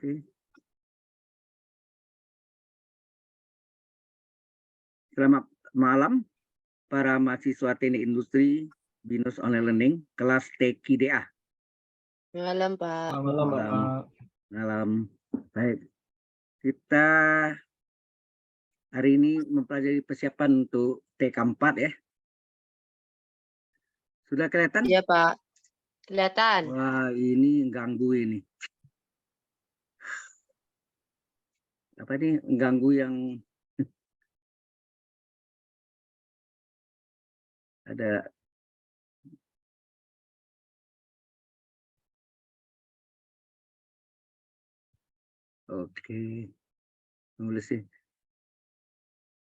Oke. Selamat malam para mahasiswa teknik industri BINUS Online Learning kelas TKDA. Malam, Pak. Malam, Malam. Bapak. Malam. Baik. Kita hari ini mempelajari persiapan untuk TK4 ya. Sudah kelihatan? Iya, Pak. Kelihatan. Wah, ini ganggu ini. Apa ini ganggu yang ada oke. Nulis sih.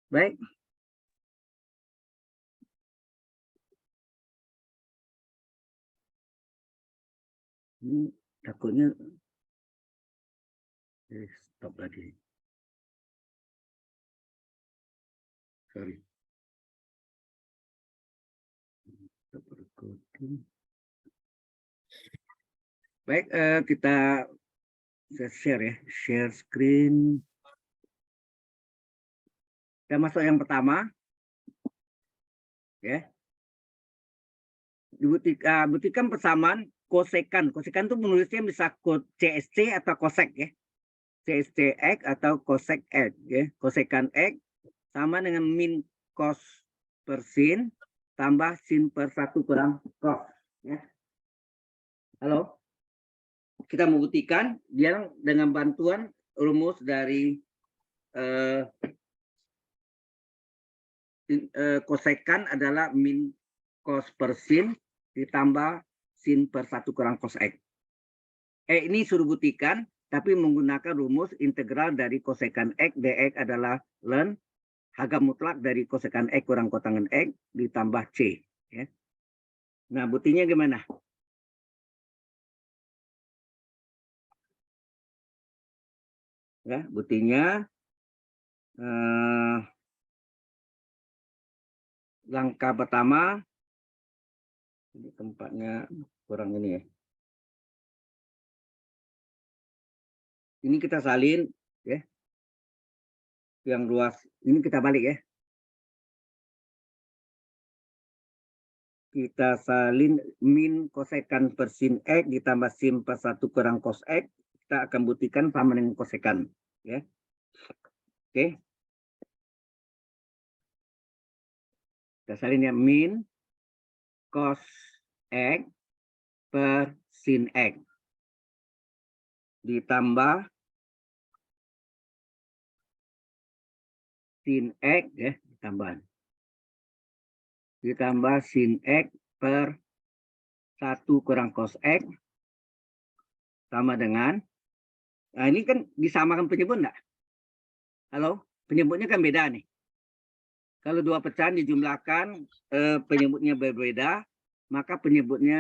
Baik. Ini takutnya stop lagi. Sorry. Stop recording. Baik, kita share ya, share screen. Kita masuk yang pertama, ya. Buktikan persamaan kosekan. Kosekan itu menulisnya bisa CSC atau kosek ya. CSC X atau kosek X ya. Kosekan X sama dengan min cos per sin tambah sin per 1 kurang cos ya. Halo. Kita membuktikan dia dengan bantuan rumus dari kosekan adalah min cos per sin ditambah sin per 1 kurang cos X. Ini suruh buktikan, tapi menggunakan rumus integral dari kosekan X, dx adalah ln harga mutlak dari kosekan X kurang kotangan X ditambah C. Ya. Nah, buktinya gimana? Ya, buktinya langkah pertama, ini tempatnya kurang ini ya. Ini kita salin ya. Yang luas ini kita balik ya. Kita salin min kosekan per sin X ditambah sin per 1 kurang cos X. Kita akan buktikan sama dengan kosekan ya. Oke. Kita salin ya, min cos X per sin X ditambah sin X ya, ditambah sin X per 1 kurang cos X sama dengan, nah ini kan disamakan penyebut enggak? Halo, penyebutnya kan beda nih. Kalau dua pecahan dijumlahkan, penyebutnya berbeda, maka penyebutnya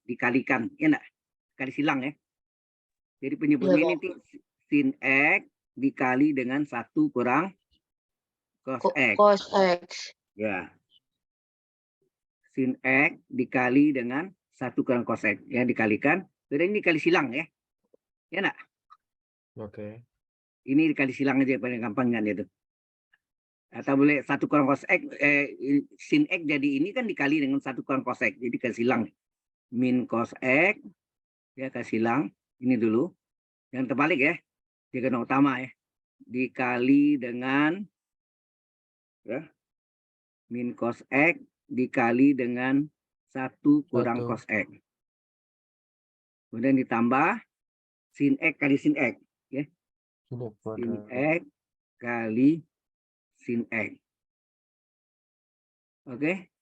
dikalikan, ya enggak? Kali silang ya. Jadi penyebutnya ini sin X dikali dengan 1 kurang cos X. Cos X. Ya. Sin X dikali dengan 1 kurang cos X. Ya, dikalikan. Jadi ini dikali silang ya. Ya enggak? Oke. Ini dikali silang aja paling gampang kan itu. Atau boleh 1 kurang cos X, sin X jadi ini kan dikali dengan 1 kurang cos X. Jadi kasih silang. Min cos X, ya kasih silang. Ini dulu. Yang terbalik ya. Diagonal utama ya. Dikali dengan ya, min cos X dikali dengan 1 kurang cos X. Kemudian ditambah sin X kali sin X. Ya. Sin X kali sin X. Oke.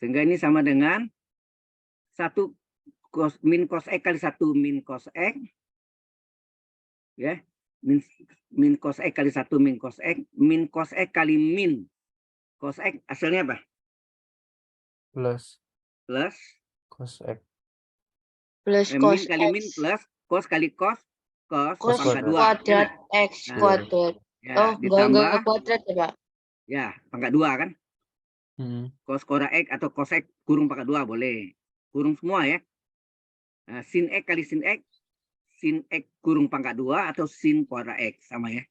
Sehingga ini sama dengan 1 min cos X kali 1 min cos X. Ya. Min cos X kali 1 min cos X. Min cos X kali min cos X hasilnya apa? Plus Plus cos X. Plus min cos kali X. min plus cos kali cos Cos pangkat 2. kuadrat Ya, X kuadrat. ya, Oh, ditambah enggak kuadrat ya, Pak? ya pangkat 2 kan? Cos kuadrat X atau cos X kurung pangkat 2 boleh. Kurung semua ya. Nah, sin X kali sin X sin X kurung pangkat 2 atau sin kuadrat X, sama ya.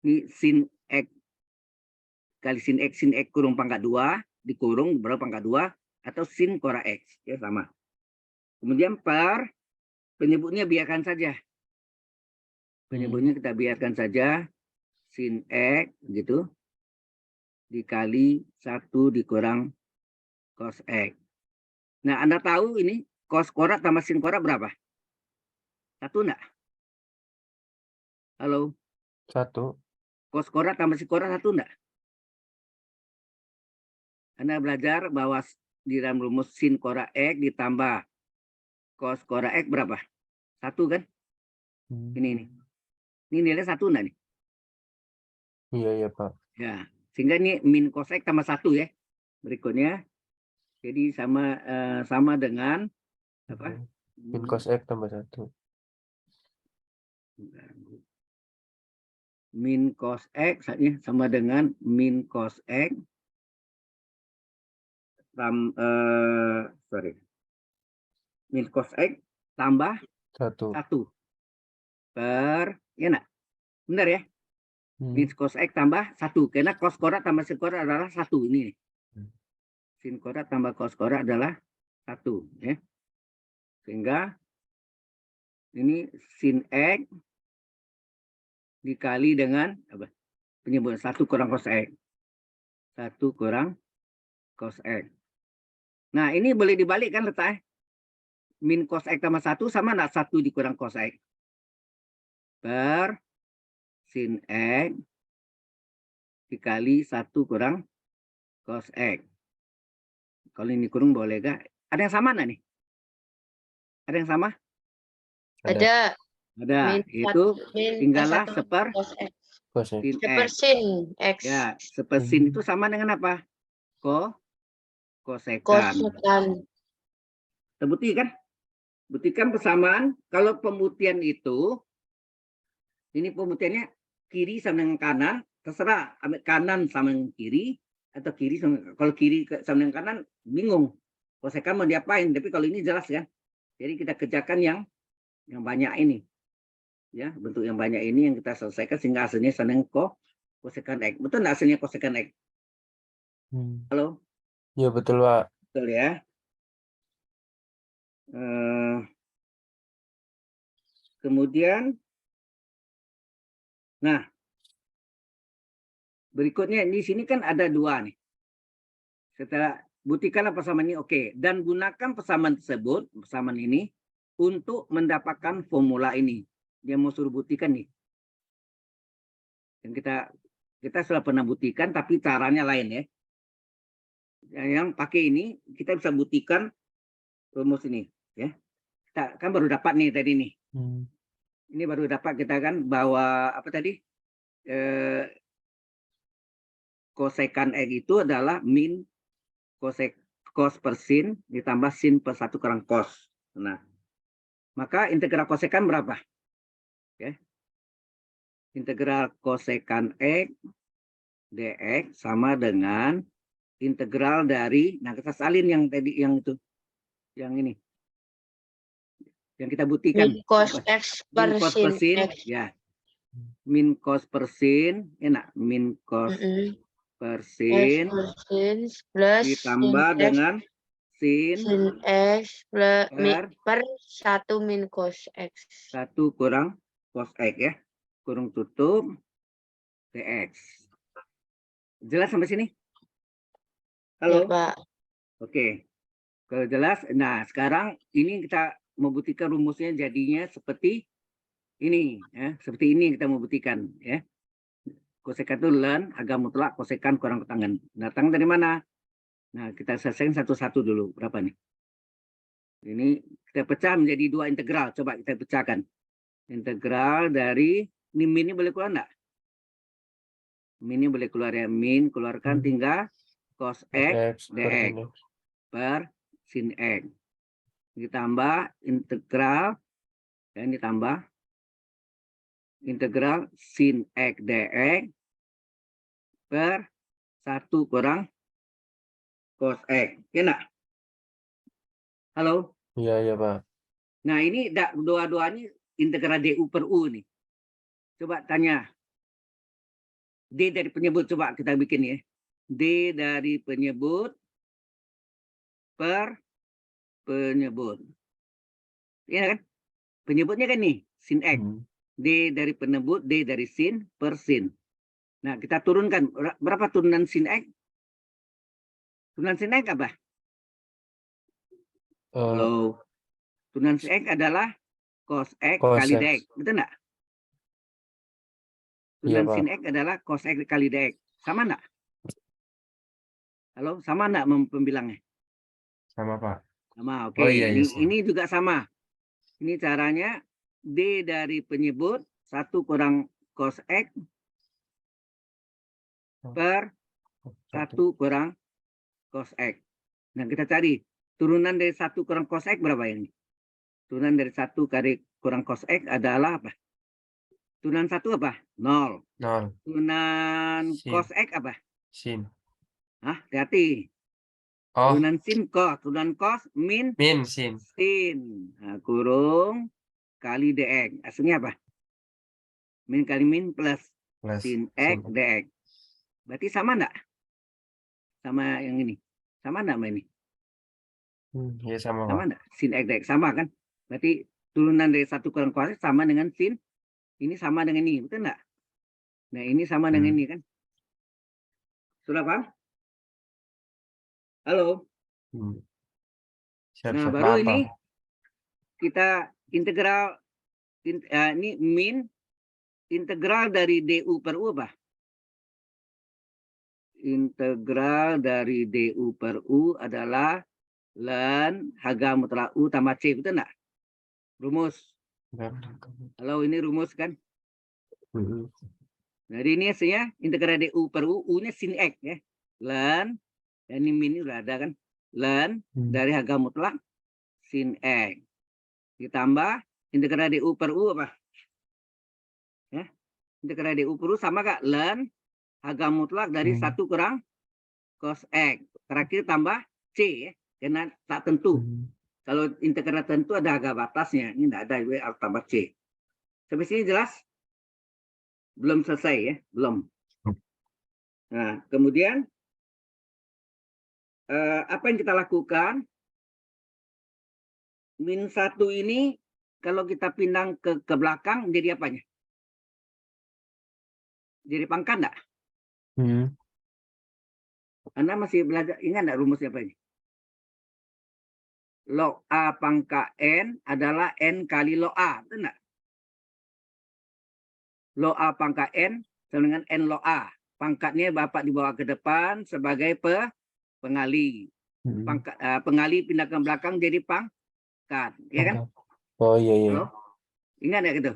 Ini sin X kali sin X kurung pangkat 2 dikurung berapa pangkat 2 atau sin kuadrat X, ya sama. Kemudian per penyebutnya biarkan saja. Penyebutnya kita biarkan saja sin X gitu dikali 1 dikurang cos X. Nah, Anda tahu ini cos kuadrat tambah sin kuadrat berapa? 1 enggak? Halo, 1. cos kuadrat tambah sin kuadrat 1 enggak? Anda belajar bahwa di dalam rumus sin kuadrat X ditambah cos kuadrat X berapa? 1 kan? Ini. Ini nilai 1 enggak nih? Iya, iya, Pak. Ya, sehingga ini min cos X tambah 1 ya. Berikutnya. Jadi sama dengan apa? Min cos X tambah 1. Min cos X sama dengan min cos X min cos X tambah 1. 1 per, ya nak? Benar ya? Min cos X tambah 1, karena cos kuadrat tambah sin kuadrat adalah 1 ini. Sin kuadrat tambah cos kuadrat adalah 1 ya. Sehingga ini sin X dikali dengan apa? Penyebut 1 kurang cos X. 1 kurang cos X. Nah, ini boleh dibalikkan letaknya. Min cos X tambah 1 sama enggak 1 dikurang cos X? Per sin X dikali 1 kurang cos X. Kalau ini kurung boleh gak? Ada yang sama enggak nih? Ada yang sama? Ada. Ada. Min Itu tinggallah 1 seper cos X. Cos X. sin Seper X. sin X. Ya, seper sin itu sama dengan apa? Kosekan. Kosekan. Terbukti kan? Buktikan persamaan. Kalau pembuktian itu, ini pembuktiannya kiri sama dengan kanan, terserah ambil kanan sama dengan kiri, atau kiri sama, kalau kiri sama dengan kanan, bingung. Kosekan mau diapain, tapi kalau ini jelas kan. Jadi kita kerjakan yang banyak ini. Ya, bentuk yang banyak ini yang kita selesaikan sehingga hasilnya sama dengan kosekan X. Betul nggak hasilnya kosekan X? Halo? Iya, betul, Pak. Betul ya. Kemudian, nah, berikutnya di sini kan ada 2 nih. Setelah buktikanlah persamaan ini oke, dan gunakan persamaan tersebut, persamaan ini untuk mendapatkan formula ini. Dia mau suruh buktikan nih. Dan kita sudah pernah buktikan, tapi caranya lain ya. Yang pakai ini kita bisa buktikan rumus ini ya. Kita kan baru dapat nih tadi nih. Ini baru dapat kita kan bahwa apa tadi? Kosekan X itu adalah min cos per sin ditambah sin per 1 kurang cos. Nah, maka integral kosekan berapa? Ya. Integral kosekan X dx sama dengan integral dari, nah kita salin yang tadi, yang itu, yang ini. Yang kita buktikan. Min cos X per sin X. Ya. Min cos per sin, enak. Min cos per sin plus ditambah sin dengan sin X plus per 1 min cos X. 1 kurang cos X ya. Kurung tutup dx. Jelas sampai sini? Halo? Ya, Pak. Oke. Kalau jelas, nah sekarang ini kita membuktikan rumusnya jadinya seperti ini ya. Seperti ini kita membuktikan ya. Kosekan itu ln agak mutlak kosekan kurang ketangan. Datang dari mana? Nah, kita selesaikan satu-satu dulu. Berapa nih? Ini kita pecah menjadi 2 integral. Coba kita pecahkan. Integral dari, ini min ini boleh keluar enggak? Min ini boleh keluar ya. Min keluarkan tinggal cos X dx per sin X. Ditambah integral, dan ditambah integral sin X dx per 1 kurang cos X. Ya enggak? Halo? Iya, iya, Pak. Nah, ini dua-duanya integral DU per U nih. Coba tanya. D dari penyebut, coba kita bikin ya. D dari penyebut per penyebut. Iya kan? Penyebutnya kan nih, sin X. D dari penyebut, D dari sin per sin. Nah, kita turunkan. Berapa turunan sin X? Turunan sin X apa? Halo. Turunan sin X adalah cos X Cos kali X. dx. Betul nggak? Iya, Turunan Pak. sin X adalah cos X kali dx. Sama nggak? Halo, sama nggak pembilangnya? Sama, Pak. Sama, oke. Oh, iya, iya, sama. Ini juga sama. Ini caranya D dari penyebut 1 kurang cos X per 1 kurang cos X. Nah, kita cari turunan dari 1 kurang cos X berapa ini? Turunan dari 1 kali kurang cos X adalah apa? Turunan 1 apa? 0. 0. Turunan Sin. cos X apa? Sin. Hah, hati-hati. Oh, Turunan sin cos. Turunan cos min min sin. sin. Nah, kurung kali dx. Hasilnya apa? Min kali min plus Plus sin X sin. dx. Berarti sama enggak? Sama yang ini? Sama enggak sama ini? Iya, sama, Pak. Sama enggak? Sin X dx sama kan? Berarti turunan dari 1 kurang cos X sama dengan sin. Ini sama dengan ini. Betul enggak? Nah, ini sama dengan ini kan? Sudah paham? Halo? Siap, Nah, siap, baru paham, ini Pak. kita integral. Ini min integral dari DU per U apa? Integral dari DU per U adalah ln H mutlak U tambah C, betul enggak? Rumus. Halo, ini rumus kan? Jadi ini hasilnya integral DU per U, U-nya sin X ya. Ln, dan ini min udah ada kan? Ln dari H mutlak sin X. Ditambah integral DU per U apa? Ya. Integral DU per U sama kak? Ln H mutlak dari 1 kurang cos X. Terakhir tambah C ya. Karena tak tentu. Kalau integral tentu ada harga batasnya. Ini tidak ada, harus tambah C. Sampai sini jelas? Belum selesai ya? Belum. Nah, kemudian apa yang kita lakukan? Min 1 ini kalau kita pindah ke belakang jadi apanya? Jadi pangkat enggak? Anda masih belajar, ingat enggak rumusnya apa ini? Log A pangkat N adalah N kali log A. Betul enggak? Log A pangkat N sama dengan N log A. Pangkatnya Bapak dibawa ke depan sebagai pengali. Pengali pindah ke belakang jadi pangkat. Ya kan? Oh, iya, iya. Halo? Ingat ya gitu?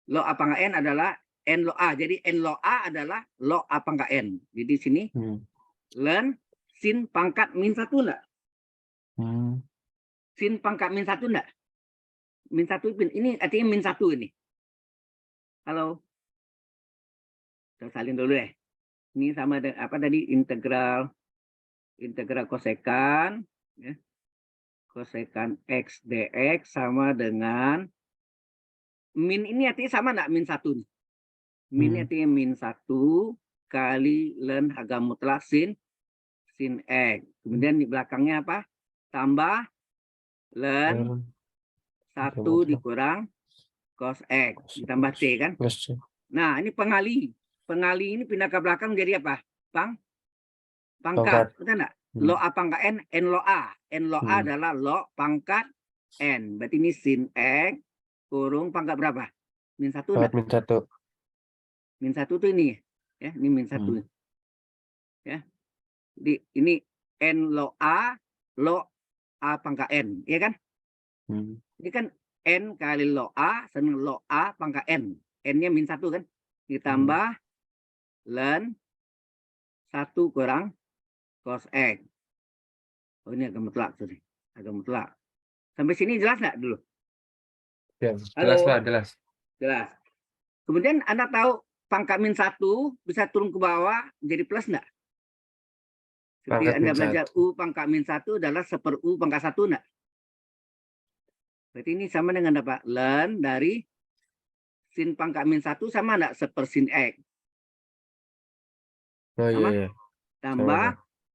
Log A pangkat N adalah N log A. Jadi N log A adalah log A pangkat N. Jadi sini ln sin pangkat min 1 enggak? Sin pangkat min 1 enggak? Min 1 ini artinya min 1 ini. Halo? Kita salin dulu ya. Ini sama dengan apa tadi? Integral kosekan ya. Kosekan X dx sama dengan min ini artinya sama enggak min 1 nih? Min artinya min 1 kali ln H mutlak sin X. Kemudian di belakangnya apa? Tambah ln 1 dikurang cos X. Ditambah C kan? Nah, ini pengali. Pengali ini pindah ke belakang jadi apa? Pangkat. Betul enggak? Log A pangkat N, N log A. N log A adalah log pangkat N. Berarti ini sin X kurung pangkat berapa? Min 1 enggak? Min 1. Min 1 itu ini. Ya, ini min 1. Ya. Ini N log A pangkat N. Ya kan? Ini kan N kali log A sama log A pangkat N. N-nya min 1 kan? Ditambah ln 1 kurang cos X. Oh, ini agak mutlak. Sorry. Agak mutlak. Sampai sini jelas nggak dulu? Ya, jelas, Pak. Jelas. Jelas. Kemudian Anda tahu pangkat min 1 bisa turun ke bawah jadi plus nggak? Seperti Pangkat Anda min belajar 1. U pangkat min 1 adalah 1/U pangkat 1 enggak? Berarti ini sama dengan apa? Ln dari sin pangkat min 1 sama enggak? Sepersin X. Oh iya, Sama? iya. Tambah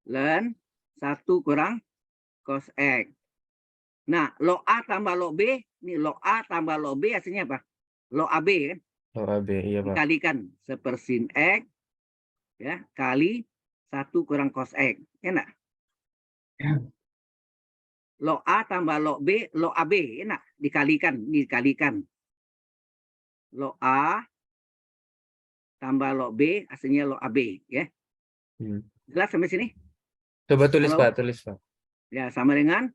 ln 1 kurang cos X. Nah, log A tambah log B. Ini log A tambah log B hasilnya apa? Log AB kan? Oh, AB, iya Pak. Dikalikan sepersin X ya kali 1 kurang cos X. Ya enggak? Log A tambah log B, log AB. Ya enggak? Dikalikan. Log A tambah log B hasilnya log AB ya. Jelas sampai sini? Coba tulis Halo? Pak, tulis Pak. Ya, sama dengan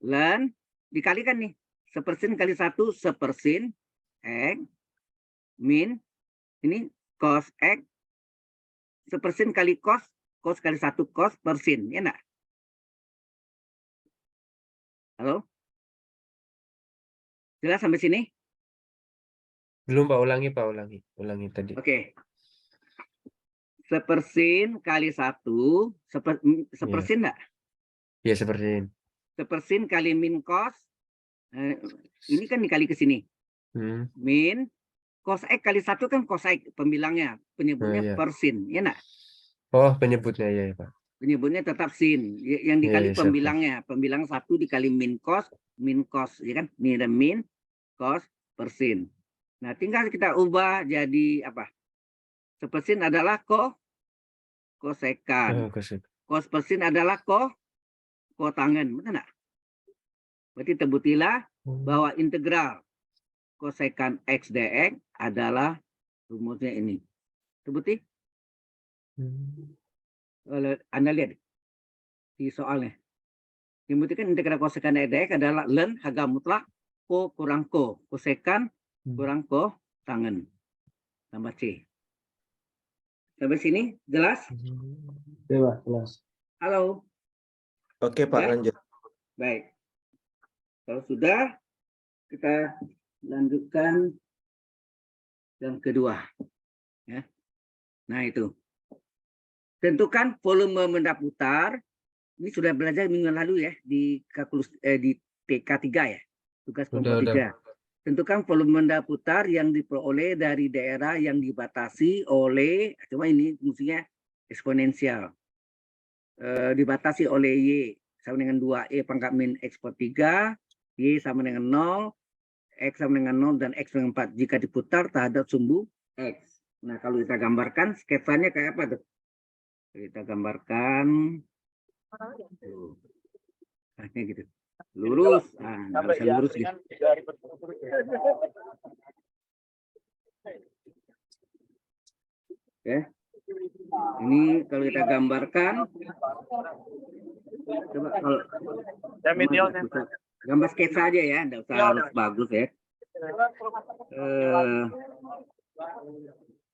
ln dikalikan nih. Sepersin kali 1 sepersin X min ini cos X sepersin kali cos kali 1 cos persin. Ya enggak? Halo? Jelas sampai sini? Belum Pak, ulangi Pak, ulangi tadi. Oke. Sepersin kali 1 sepersin enggak? Iya, seperti ini. Sepersin kali min cos ini kan dikali ke sini. Min cos X kali 1 kan cos X pembilangnya, penyebutnya iya. persin, ya enggak? Oh, penyebutnya ya Pak. Penyebutnya tetap sin. Yang dikali Iya, siap, Pak. pembilangnya, pembilang 1 dikali min cos, ya kan? Ini ada min cos persin. Nah, tinggal kita ubah jadi apa? Sepersin adalah kosekan. Oh, kosek. Cos persin adalah kotangen, betul enggak? Berarti terbuktilah bahwa integral kosekan X dx adalah rumusnya ini. Terbukti? Anda lihat di soalnya. Dibuktikan integral kosekan X dx adalah ln harga mutlak ko kurang ko. Kosekan kurang ko tangen. Tambah C. Sampai sini jelas? Iya, jelas. Halo? Oke Pak, Ya? lanjut. Baik. Kalau sudah, kita lanjutkan yang kedua. Ya. Nah, itu. Tentukan volume benda putar. Ini sudah belajar minggu lalu ya di kalkulus di TK3 ya. Tugas kelompok 3. Tentukan volume benda putar yang diperoleh dari daerah yang dibatasi oleh, cuma ini fungsinya eksponensial. Dibatasi oleh Y sama dengan 2E pangkat min X per 3, Y sama dengan 0, X sama dengan 0, dan X dengan 4 jika diputar terhadap sumbu X. Nah, kalau kita gambarkan, sketsanya kayak apa tuh? Kita gambarkan gitu. Lurus. Nah, nggak bisa lurus gitu. Ya. Ini kalau kita gambarkan, coba kalau gambar sketsa aja ya, nggak usah harus bagus ya.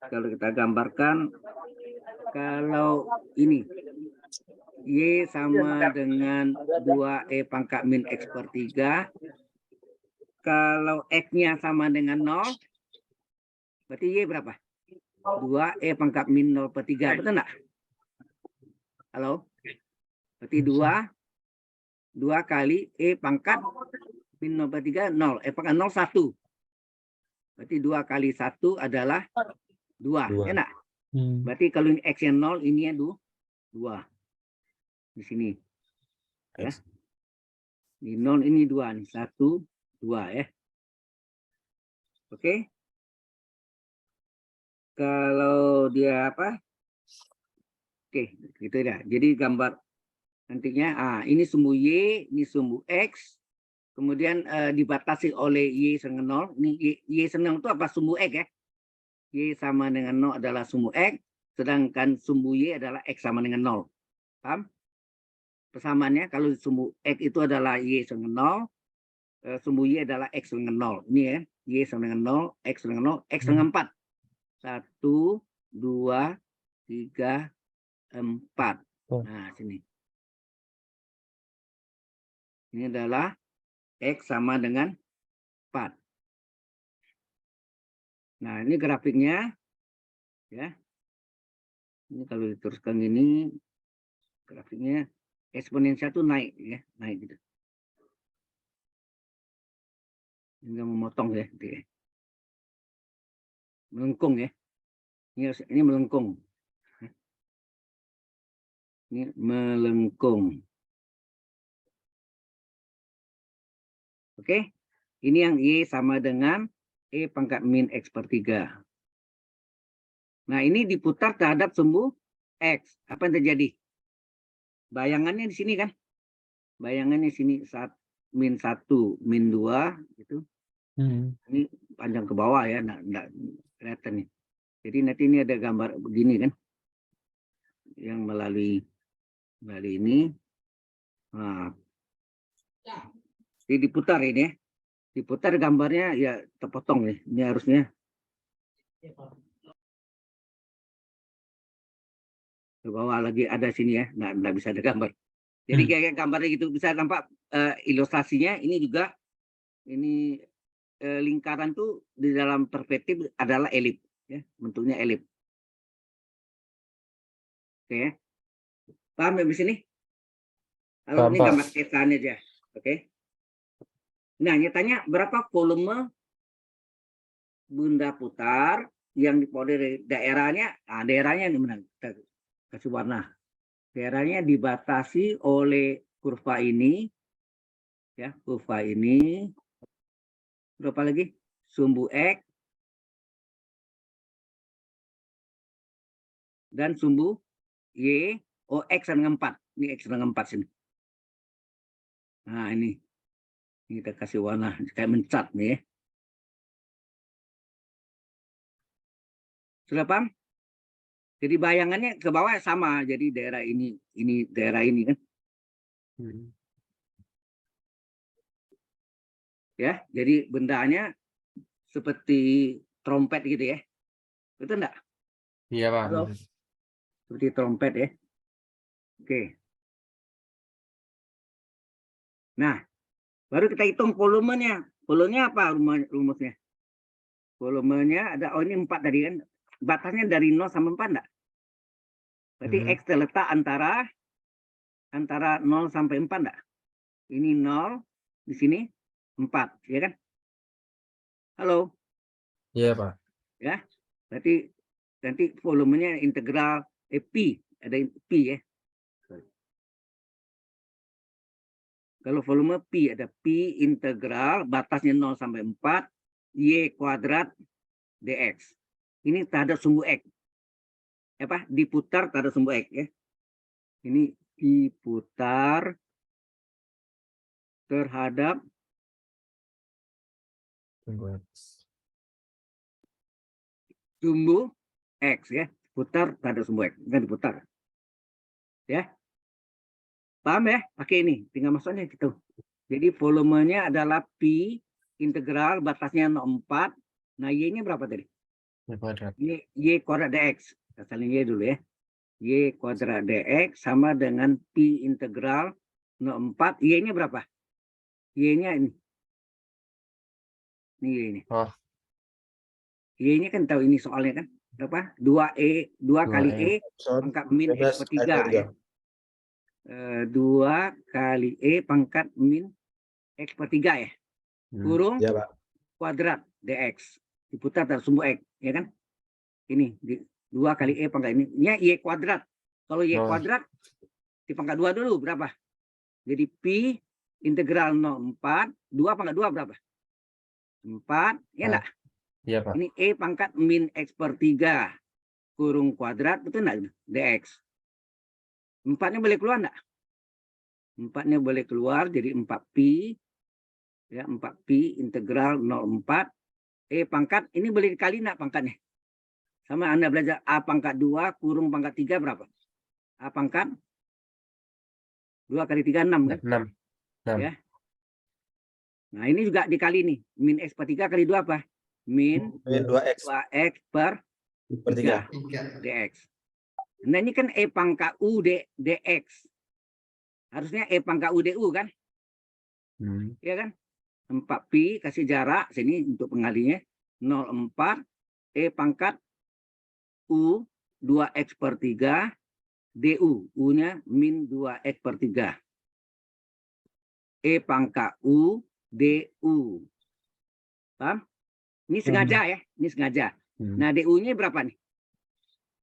Kalau kita gambarkan, kalau ini Y sama dengan 2E pangkat min X per 3. Kalau X-nya sama dengan 0, berarti Y berapa? 2E pangkat min 0 per 3, betul enggak? Halo? Berarti 2 kali E pangkat min 0 per 3, 0. E pangkat 0, 1. Berarti 2 kali 1 adalah 2. Ya enggak? Berarti kalau ini X-nya 0, ini ya 2. Di sini. Ya. Di 0 ini 2 nih. 1, 2 ya. Oke. Kalau dia apa? Oke, gitu ya. Jadi gambar nantinya ini sumbu Y, ini sumbu X. Kemudian dibatasi oleh Y sama 0. Ini Y sama 0 itu apa? Sumbu X ya. Y sama dengan 0 adalah sumbu X, sedangkan sumbu Y adalah X sama dengan 0. Paham? Persamaannya kalau sumbu X itu adalah Y sama 0, sumbu Y adalah X dengan 0. Ini ya, Y sama dengan 0, X dengan 0, X dengan 4. 1, 2, 3, 4. Nah, sini. Ini adalah X sama dengan 4. Nah, ini grafiknya. Ya. Ini kalau diteruskan ini, grafiknya eksponensial itu naik ya, naik gitu. Tinggal memotong ya. Melengkung ya. Ini melengkung. Ini melengkung. Oke. Ini yang Y sama dengan E pangkat min X per 3. Nah, ini diputar terhadap sumbu X. Apa yang terjadi? Bayangannya di sini kan? Bayangannya di sini min 1, min 2 gitu. Ini panjang ke bawah ya, enggak kelihatan nih. Jadi nanti ini ada gambar begini kan. Yang melalui ini. Nah. Jadi diputar ini ya. Diputar gambarnya ya terpotong nih. Ini harusnya. Ke bawah lagi ada sini ya. Nggak bisa ada gambar. Jadi kayak gambarnya gitu bisa nampak ilustrasinya. Ini juga ini lingkaran tuh di dalam perspektif adalah elip ya, bentuknya elip. Oke. Paham ya di sini? Kalau ini gambar petanya aja. Oke. Nah, nyatanya berapa volume benda putar yang di daerahnya? Nah, daerahnya ini mana? Kita kasih warna. Daerahnya dibatasi oleh kurva ini. Ya, kurva ini. Berapa lagi? Sumbu X. Dan sumbu Y. Oh, X dengan 4. Ini X dengan 4 sini. Nah, ini. Kita kasih warna kayak mencat nih ya. Sudah paham? Jadi bayangannya ke bawah sama. Jadi daerah ini daerah ini kan. Ya, jadi bendanya seperti trompet gitu ya. Betul enggak? Iya, Pak. Halo? Seperti trompet ya. Oke. Nah, baru kita hitung volumenya. Volumenya apa rumusnya? Volumenya ada, oh ini 4 tadi kan. Batasnya dari 0 sampai 4 enggak? Berarti X terletak antara 0 sampai 4 enggak? Ini 0, di sini 4, ya kan? Halo? Iya, Pak. Ya, berarti nanti volumenya integral P, ada P ya. Kalau volume P ada P integral batasnya 0 sampai 4 Y kuadrat dx. Ini terhadap sumbu X. Apa? Diputar terhadap sumbu X ya. Ini diputar terhadap sumbu X ya. Putar terhadap sumbu X. Bukan diputar. Ya. Paham ya? Pakai ini. Tinggal masuknya gitu. Jadi volumenya adalah P integral batasnya 0,4. Nah, Y-nya berapa tadi? Y kuadrat dx. Kita salin Y dulu ya. Y kuadrat dx sama dengan P integral 0,4. Y-nya berapa? Y-nya ini. Ini Y ini. Oh. Y-nya kan tahu ini soalnya kan. Berapa? 2 kali E pangkat min X per 3 ya. 2 kali E pangkat min X per 3 ya. Kurung ya, Pak. kuadrat dx. Diputar dari sumbu X. Ya kan? Ini 2 kali E pangkat ini. Ini Y kuadrat. Kalau Y kuadrat dipangkat 2 dulu berapa? Jadi P integral 0,4. 2 pangkat 2 berapa? 4. Ya enggak? Iya, Pak. Ini E pangkat min X per 3. Kurung kuadrat. Betul enggak? Dx. 4-nya boleh keluar enggak? 4-nya boleh keluar. Jadi 4P. Ya, 4P integral 0,4. E pangkat. Ini boleh dikali enggak pangkatnya? Sama Anda belajar A pangkat 2 kurung pangkat 3 berapa? A pangkat 2 kali 3, 6 kan? 6. Ya. Nah, ini juga dikali nih. Min X per 3 kali 2 apa? Min 2x 2X per 3 dx. Nah, ini kan E pangkat U dx. Harusnya E pangkat U du kan? Ya kan? 4Pi kasih jarak sini untuk pengalinya. 0,4 E pangkat U 2X per 3 du. U-nya min 2X per 3. E pangkat U du. Paham? Ini sengaja ya, ini sengaja. Nah, DU-nya berapa nih?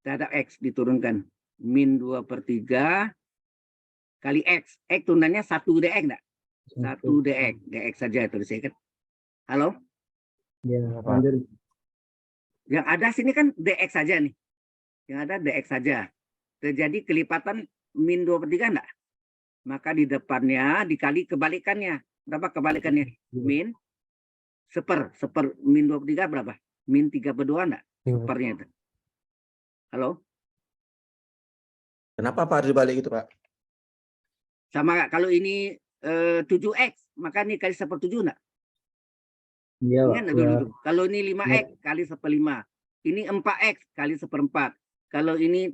Terhadap X diturunkan. Min 2/3 kali X. X turunannya 1 DX enggak? 1 DX. DX saja itu kan. Halo? Ya, Apa? lanjut. Yang ada sini kan DX saja nih. Yang ada DX saja. Terjadi kelipatan min 2/3 enggak? Maka di depannya dikali kebalikannya. Berapa kebalikannya? Min seper min 2/3 berapa? Min 3/2 enggak? Sepernya itu. Halo? Kenapa Pak harus dibalik gitu Pak? Sama nggak? Kalau ini 7X, maka ini kali 1/7 enggak? Iya, Pak. Ingat nggak dulu tuh? Kalau ini 5X kali 1/5. Ini 4X kali 1/4. Kalau ini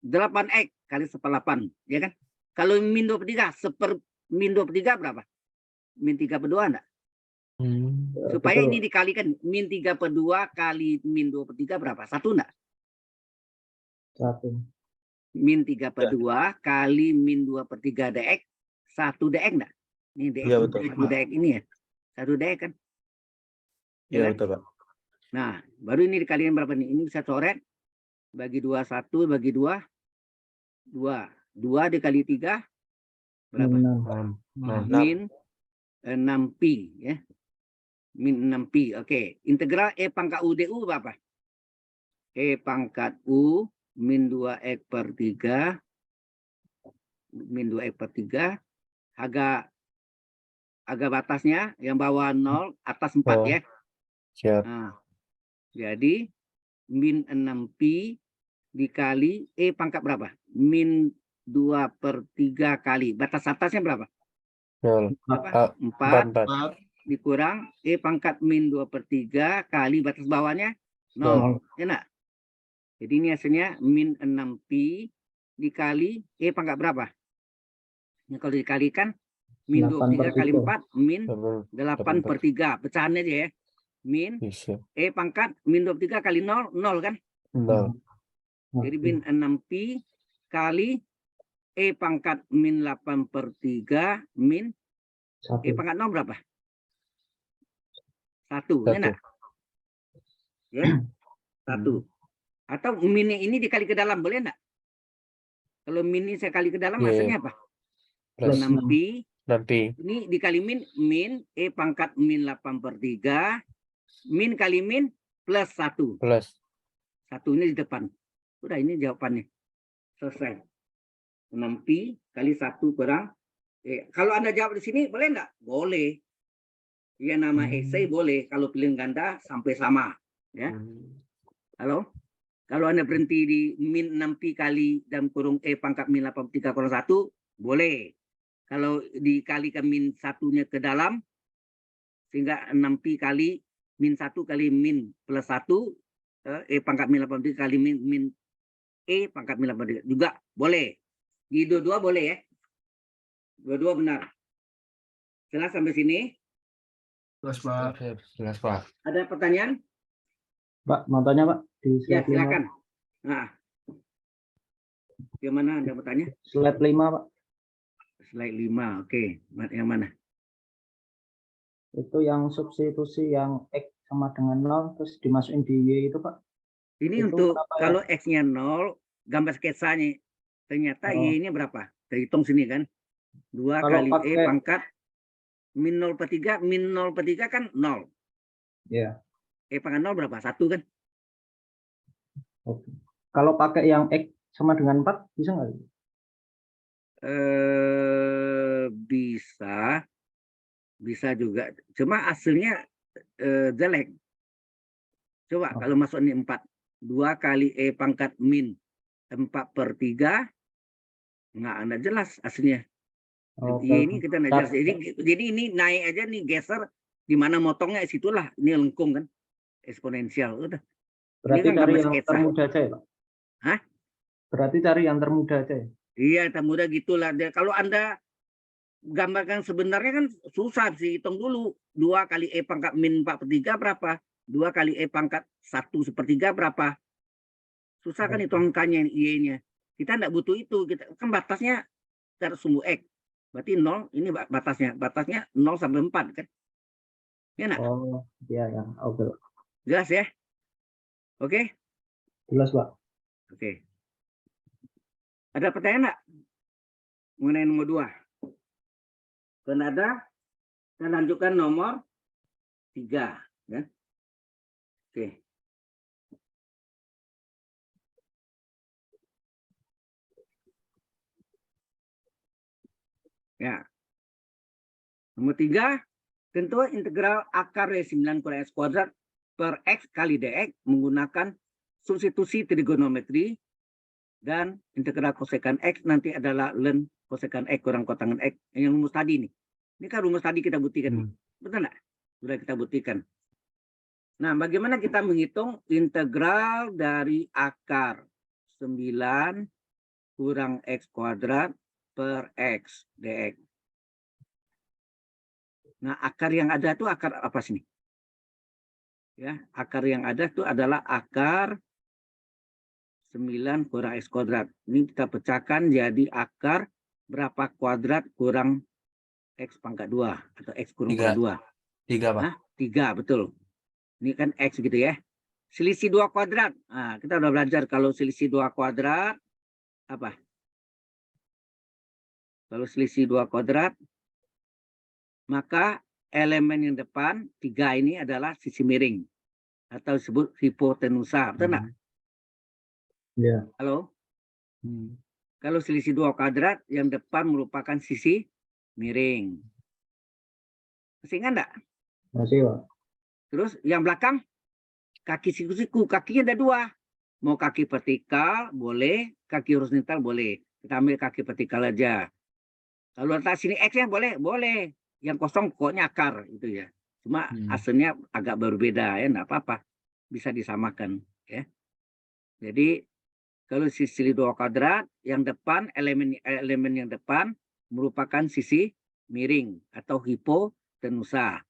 8X kali 1/8. Ya kan? Kalau min 2/3, min 2/3 berapa? Min 3/2 enggak? Supaya Betul. ini dikalikan. Min 3/2 kali min 2/3 berapa? 1 enggak? 1. Min 3/2 kali min 2/3 DX. 1 DX enggak? Ini DX, Iya, betul. 1 DX ini ya. 1 DX kan? Iya kan? betul Pak. Nah, baru ini dikalikan berapa nih? Ini bisa coret. Bagi 2, 1. Bagi 2. 2. 2 dikali 3. Berapa? 6. Min 6pi. Ya. Min 6pi. Oke. Integral E pangkat U DU berapa? E pangkat U min 2x/3. Min 2x/3. Agak batasnya. Yang bawah 0. Atas 4 ya. Siap. Nah, jadi min 6pi dikali E pangkat berapa? Min 2/3 kali. Batas atasnya berapa? 0. Berapa? 4. 4 dikurang E pangkat min 2/3 kali batas bawahnya 0. Ya enggak? Jadi ini hasilnya min 6pi dikali E pangkat berapa? Ya, kalau dikalikan min 2/3 kali 4 min 8/3. Pecahan aja ya. Min Bisa. E pangkat min 2/3 kali 0, 0 kan? 0. Jadi min 6pi kali E pangkat min 8/3 min E 1. pangkat 0 berapa? 1. Ya enggak? Ya. 1. Atau minnya ini dikali ke dalam, boleh enggak? Kalau min ini saya kali ke dalam, Iya, hasilnya apa? Plus 6pi. 6pi. Ini dikali min E pangkat min 8/3. Min kali min plus 1. Plus. 1 ini di depan. Udah, ini jawabannya. Selesai. 6pi kali 1 kurang. Kalau Anda jawab di sini, boleh enggak? Boleh. Ya, nama esai boleh. Kalau pilih ganda sampai sama. Ya. Halo? Kalau Anda berhenti di min 6pi kali dalam kurung E pangkat min 8/3 kurang 1, boleh. Kalau dikalikan min 1-nya ke dalam, sehingga 6pi kali min 1 kali min plus 1, E pangkat min 8/3 kali min E pangkat min 8/3 juga boleh. Di dua-dua boleh ya. Dua-dua benar. Jelas sampai sini? Jelas Pak. Jelas Pak. Ada pertanyaan? Pak, mau tanya Pak? Di Ya, slide 5. silakan. Nah. Gimana Anda bertanya? Slide 5, Pak. Slide 5. Oke. Yang mana? Itu yang substitusi yang X sama dengan 0 terus dimasukin di Y itu, Pak. Ini Itu untuk berapa ya? kalau X-nya 0, gambar sketsanya. Ternyata Y-nya berapa? Terhitung sini kan. 2 Kalau kali E pakai- pangkat min 0/3. Min 0/3 kan 0. Ya. E pangkat 0 berapa? 1 kan? Oke. Kalau pakai yang X sama dengan 4 bisa nggak? Bisa juga. Cuma hasilnya jelek. Coba Oh. kalau masuk ini 4. 2 kali E pangkat min 4/3. Nggak jelas hasilnya. Oke. Ini kita nggak jelas. Jadi ini naik aja nih, geser. Di mana motongnya situlah. Ini lengkung kan. Eksponensial. Udah. Berarti Ini kan cari gambar yang sketsa. termudah aja ya, Pak? Hah? Berarti cari yang termudah aja ya? Iya, termudah gitulah. Kalau Anda gambarkan sebenarnya kan susah sih. Hitung dulu. 2 kali E pangkat min 4/3 berapa? 2 kali E pangkat 1/3 berapa? Susah kan hitung angkanya, Y-nya. Kita nggak butuh itu. Kita kan batasnya cara sumbu X. Berarti 0, ini batasnya. Batasnya 0 sampai 4 kan. Ya nak? Oh, iya ya. Oke. Jelas ya? Oke? Jelas, Pak. Oke. Ada pertanyaan nggak mengenai nomor 2? Kalau ada, saya lanjutkan nomor 3. Ya. Oke. Ya. Nomor 3, tentu integral akar dari 9 kurang X kuadrat per X kali DX menggunakan substitusi trigonometri, dan integral kosekan X nanti adalah ln kosekan X kurang kotangan X. Yang rumus tadi nih. Ini kan rumus tadi kita buktikan. Betul nggak? Sudah kita buktikan. Nah, bagaimana kita menghitung integral dari akar 9 kurang X kuadrat per X dx? Nah, akar yang ada itu akar apa sini? Ya, akar yang ada itu adalah akar 9 kurang X kuadrat. Ini kita pecahkan jadi akar berapa kuadrat kurang X pangkat 2 atau X kurang 2. 3, Pak. Hah? 3, betul. Ini kan X gitu ya. Selisih 2 kuadrat. Nah, kita udah belajar kalau selisih 2 kuadrat, apa? Kalau selisih 2 kuadrat, maka elemen yang depan, 3 ini adalah sisi miring. Atau disebut hipotenusa. Betul nggak? Iya. Halo? Kalau selisih 2 kuadrat, yang depan merupakan sisi miring. Masih ingat nggak? Masih, Pak. Terus yang belakang, kaki siku-siku. Kakinya ada 2. Mau kaki vertikal, boleh. Kaki horizontal, boleh. Kita ambil kaki vertikal aja. Kalau letak sini X-nya boleh? Boleh. Yang kosong pokoknya akar. Itu ya. Cuma hasilnya agak berbeda. Ya, nggak apa-apa. Bisa disamakan. Ya. Jadi, kalau sisi 2 kuadrat, yang depan, elemen yang depan merupakan sisi miring atau hipotenusa.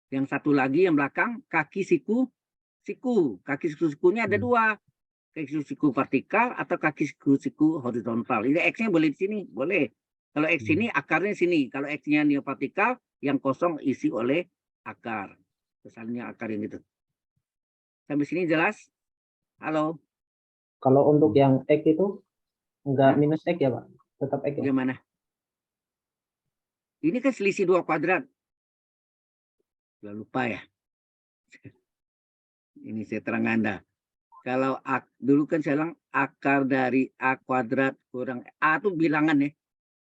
Yang satu lagi yang belakang, kaki siku. Kaki siku-sikunya ada 2. Kaki siku vertikal atau kaki siku horizontal. Ini X-nya boleh di sini, boleh. Kalau X ini akarnya sini. Kalau X-nya neo vertikal, yang kosong isi oleh akar. Misalnya akar yang gitu. Sampai sini jelas? Halo? Kalau untuk yang X itu enggak Hah? minus X ya, Pak? Tetap X ya? Bagaimana? Ini kan selisih 2 kuadrat. Sudah lupa ya. Ini saya terang Anda. Kalau dulu kan saya bilang akar dari A kuadrat kurang A itu bilangan ya.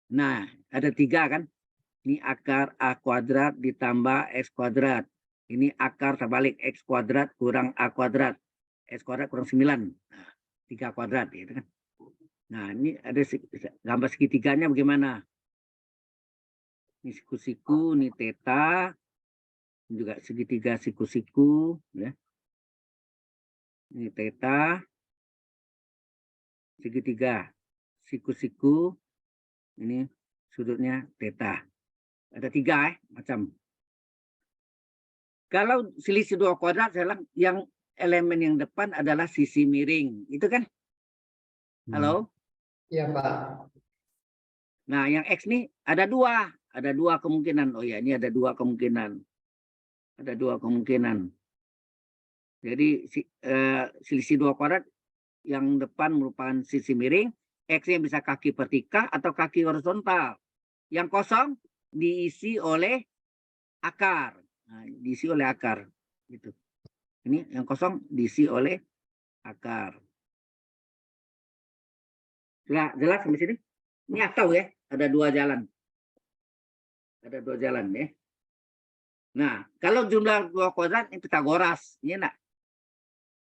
Nah, ada 3 kan. Ini akar A kuadrat ditambah X kuadrat. Ini akar terbalik X kuadrat kurang A kuadrat. X kuadrat kurang 9. Nah, 3 kuadrat gitu kan. Nah, ini ada gambar segitiganya bagaimana? Ini siku-siku, ini theta. Ini juga segitiga siku-siku. Ya. Ini theta. Segitiga siku-siku. Ini sudutnya theta. Ada 3 macam. Kalau selisih 2 kuadrat, saya bilang yang elemen yang depan adalah sisi miring. Itu kan? Halo? Iya, Pak. Nah, yang X nih ada 2. Ada 2 kemungkinan. Oh ya, ini ada 2 kemungkinan. Ada 2 kemungkinan. Jadi selisih 2 kuadrat yang depan merupakan sisi miring. X-nya bisa kaki vertikal atau kaki horizontal. Yang kosong diisi oleh akar. Nah, diisi oleh akar. Gitu. Ini yang kosong diisi oleh akar. Jelas sampai sini? Ini tahu ya, ada 2 jalan. Ada 2 jalan ya. Nah, kalau jumlah 2 kuadrat ini Pitagoras, ya enggak?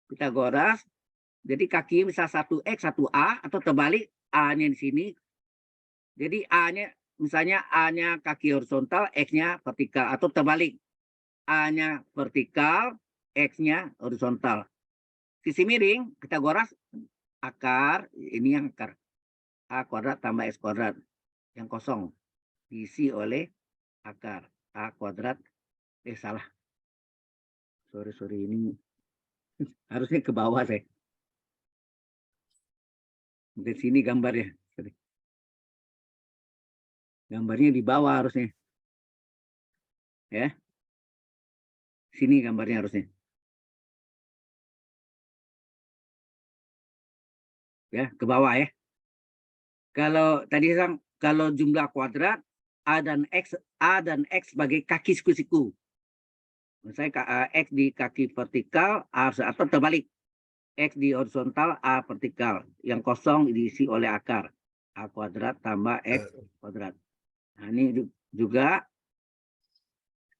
Pitagoras. Jadi kaki bisa 1X, 1A atau terbalik A-nya di sini. Jadi A-nya misalnya A-nya kaki horizontal, X-nya vertikal atau terbalik. A-nya vertikal, X-nya horizontal. Sisi miring, Pitagoras akar, ini yang akar. A kuadrat tambah X kuadrat. Yang kosong. Diisi oleh akar. A kuadrat. Salah. Sorry. Ini harusnya ke bawah saya. Di sini gambarnya. Sorry. Gambarnya di bawah harusnya. Ya. Sini gambarnya harusnya. Ya, ke bawah ya. Kalau tadi kalau jumlah kuadrat A dan X sebagai kaki siku-siku. Misalnya X di kaki vertikal, A atau terbalik. X di horizontal, A vertikal. Yang kosong diisi oleh akar. A kuadrat tambah X kuadrat. Nah, ini juga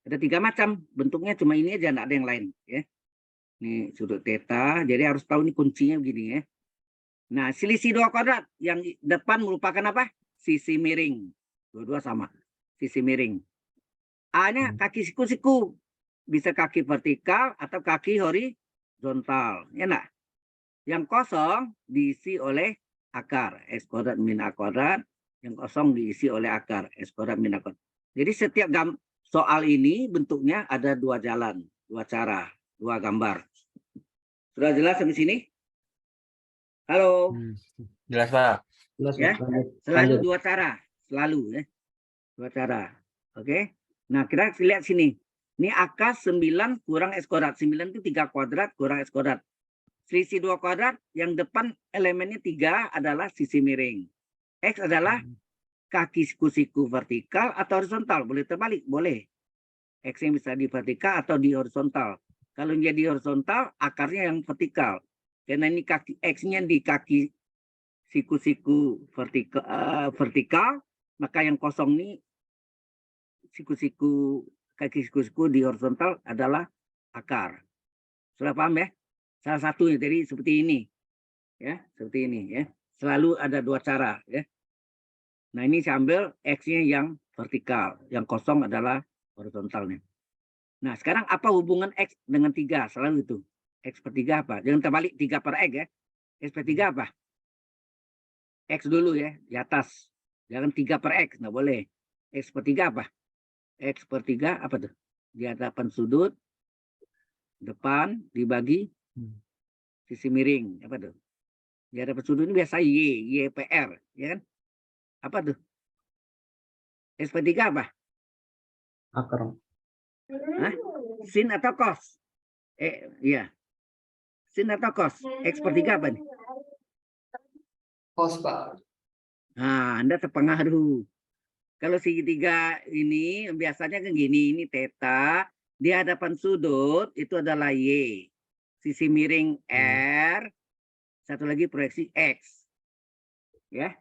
ada 3 macam. Bentuknya cuma ini aja, nggak ada yang lain. Ya. Ini sudut theta. Jadi harus tahu ini kuncinya begini ya. Nah, selisih 2 kuadrat. Yang depan merupakan apa? Sisi miring. Dua-dua sama. Sisi miring. A-nya kaki siku-siku. Bisa kaki vertikal atau kaki horizontal. Ya enggak? Yang kosong diisi oleh akar. X kuadrat min A kuadrat. Yang kosong diisi oleh akar. X kuadrat min A kuadrat. Jadi setiap soal ini bentuknya ada 2 jalan. 2 cara. 2 gambar. Sudah jelas sampai sini? Halo. Jelas, Pak. Jelas, Ya, Mas. Lanjut. selalu Lanjut. 2 cara, selalu ya. 2 cara. Oke. Nah, kita lihat sini. Ini akar 9 kurang X kuadrat. 9 itu 3 kuadrat kurang X kuadrat. Selisih 2 kuadrat, yang depan elemennya 3 adalah sisi miring. X adalah kaki siku-siku vertikal atau horizontal. Boleh terbalik, boleh. X yang bisa di vertikal atau di horizontal. Kalau jadi horizontal, akarnya yang vertikal. Karena ini kaki X-nya di kaki siku-siku vertikal, maka yang kosong ini kaki siku-siku di horizontal adalah akar. Sudah paham ya? Salah satunya jadi seperti ini. Ya, seperti ini ya. Selalu ada 2 cara ya. Nah, ini saya ambil X-nya yang vertikal, yang kosong adalah horizontalnya. Nah, sekarang apa hubungan X dengan 3? Selalu itu. X per 3 apa? Jangan terbalik 3 per X ya. X per 3 apa? X dulu ya, di atas. Jangan 3 per X, nggak boleh. X per 3 apa? X per 3 apa tuh? Di hadapan sudut, depan, dibagi sisi miring. Apa tuh? Di hadapan sudut ini biasa Y per R. Ya kan? Apa tuh? X per 3 apa? Akar. Hah? Sin atau cos? Iya. Sin atau cos? X per 3 apa nih? Cos, Pak. Nah, Anda terpengaruh. Kalau segitiga ini biasanya kan gini, ini theta, di hadapan sudut itu adalah Y. Sisi miring R, satu lagi proyeksi X. Ya.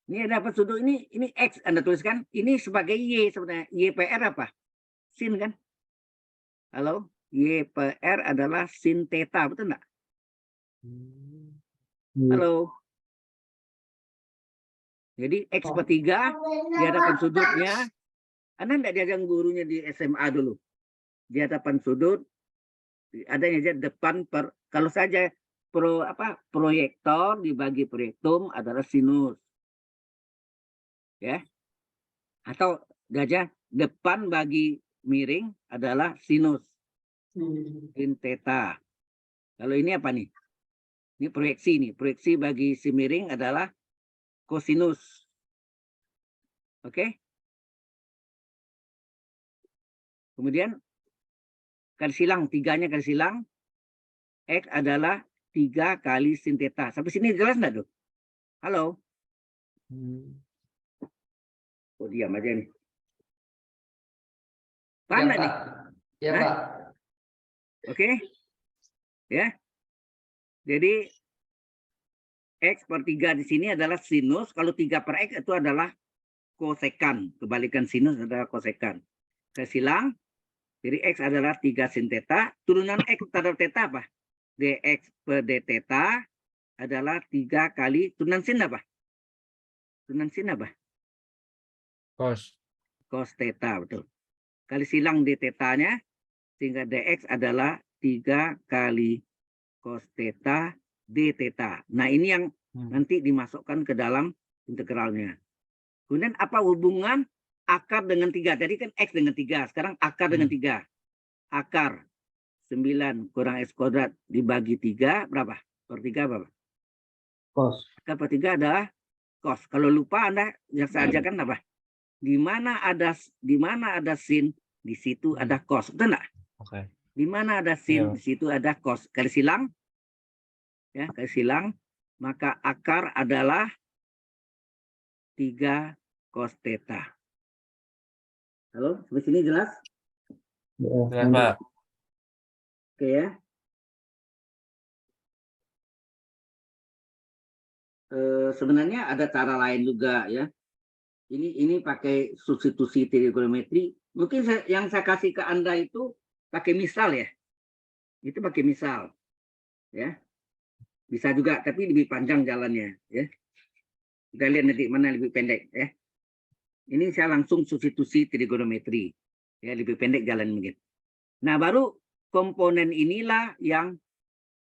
Ini hadapan sudut ini X Anda tuliskan, ini sebagai Y sebenarnya. Y per R apa? Sin kan? Halo? Y per R adalah sin theta, betul enggak? Halo? Jadi X per 3 di hadapan sudutnya. Anda enggak diajar gurunya di SMA dulu. Di hadapan sudut adanya aja depan per, kalau saja proyektor dibagi proyektum adalah sinus. Ya. Atau gajah depan bagi miring adalah sinus. Sin theta. Kalau ini apa nih? Ini proyeksi nih. Proyeksi bagi si miring adalah kosinus. Oke. Kemudian kali silang, 3-nya kali silang. X adalah 3 kali sin theta. Sampai sini jelas enggak tuh? Halo? Oh, diam aja nih. Paham enggak nih? Ya, Hah? Pak. Oke. Ya. Jadi X per 3 di sini adalah sinus. Kalau 3 per X itu adalah kosekan. Kebalikan sinus adalah kosekan. Saya silang. Jadi X adalah 3 sin theta. Turunan X terhadap theta apa? Dx per d theta adalah 3 kali turunan sin apa? Turunan sin apa? Cos. Cos theta, betul. Kali silang d theta-nya, sehingga dx adalah 3 kali cos theta d theta. Nah, ini yang nanti dimasukkan ke dalam integralnya. Kemudian apa hubungan akar dengan 3? Tadi kan X dengan 3. Sekarang akar dengan 3. Akar 9 kurang X kuadrat dibagi 3 berapa? Per 3 berapa? Cos. Akar per 3 adalah cos. Kalau lupa Anda yang saya ajarkan apa? Di mana ada sin, di situ ada cos. Betul enggak? Oke. Di mana ada sin, Iya. di situ ada cos. Garis silang, ya, garis silang. Maka akar adalah 3 cos theta. Halo, sampai sini jelas? Ya, Jelas, Pak. Oke ya. Sebenarnya ada cara lain juga ya. Ini pakai substitusi trigonometri. Mungkin yang saya kasih ke Anda itu pakai misal ya. Itu pakai misal. Ya. Bisa juga, tapi lebih panjang jalannya ya. Kita lihat nanti mana lebih pendek ya. Ini saya langsung substitusi trigonometri. Ya, lebih pendek jalan mungkin. Nah, baru komponen inilah yang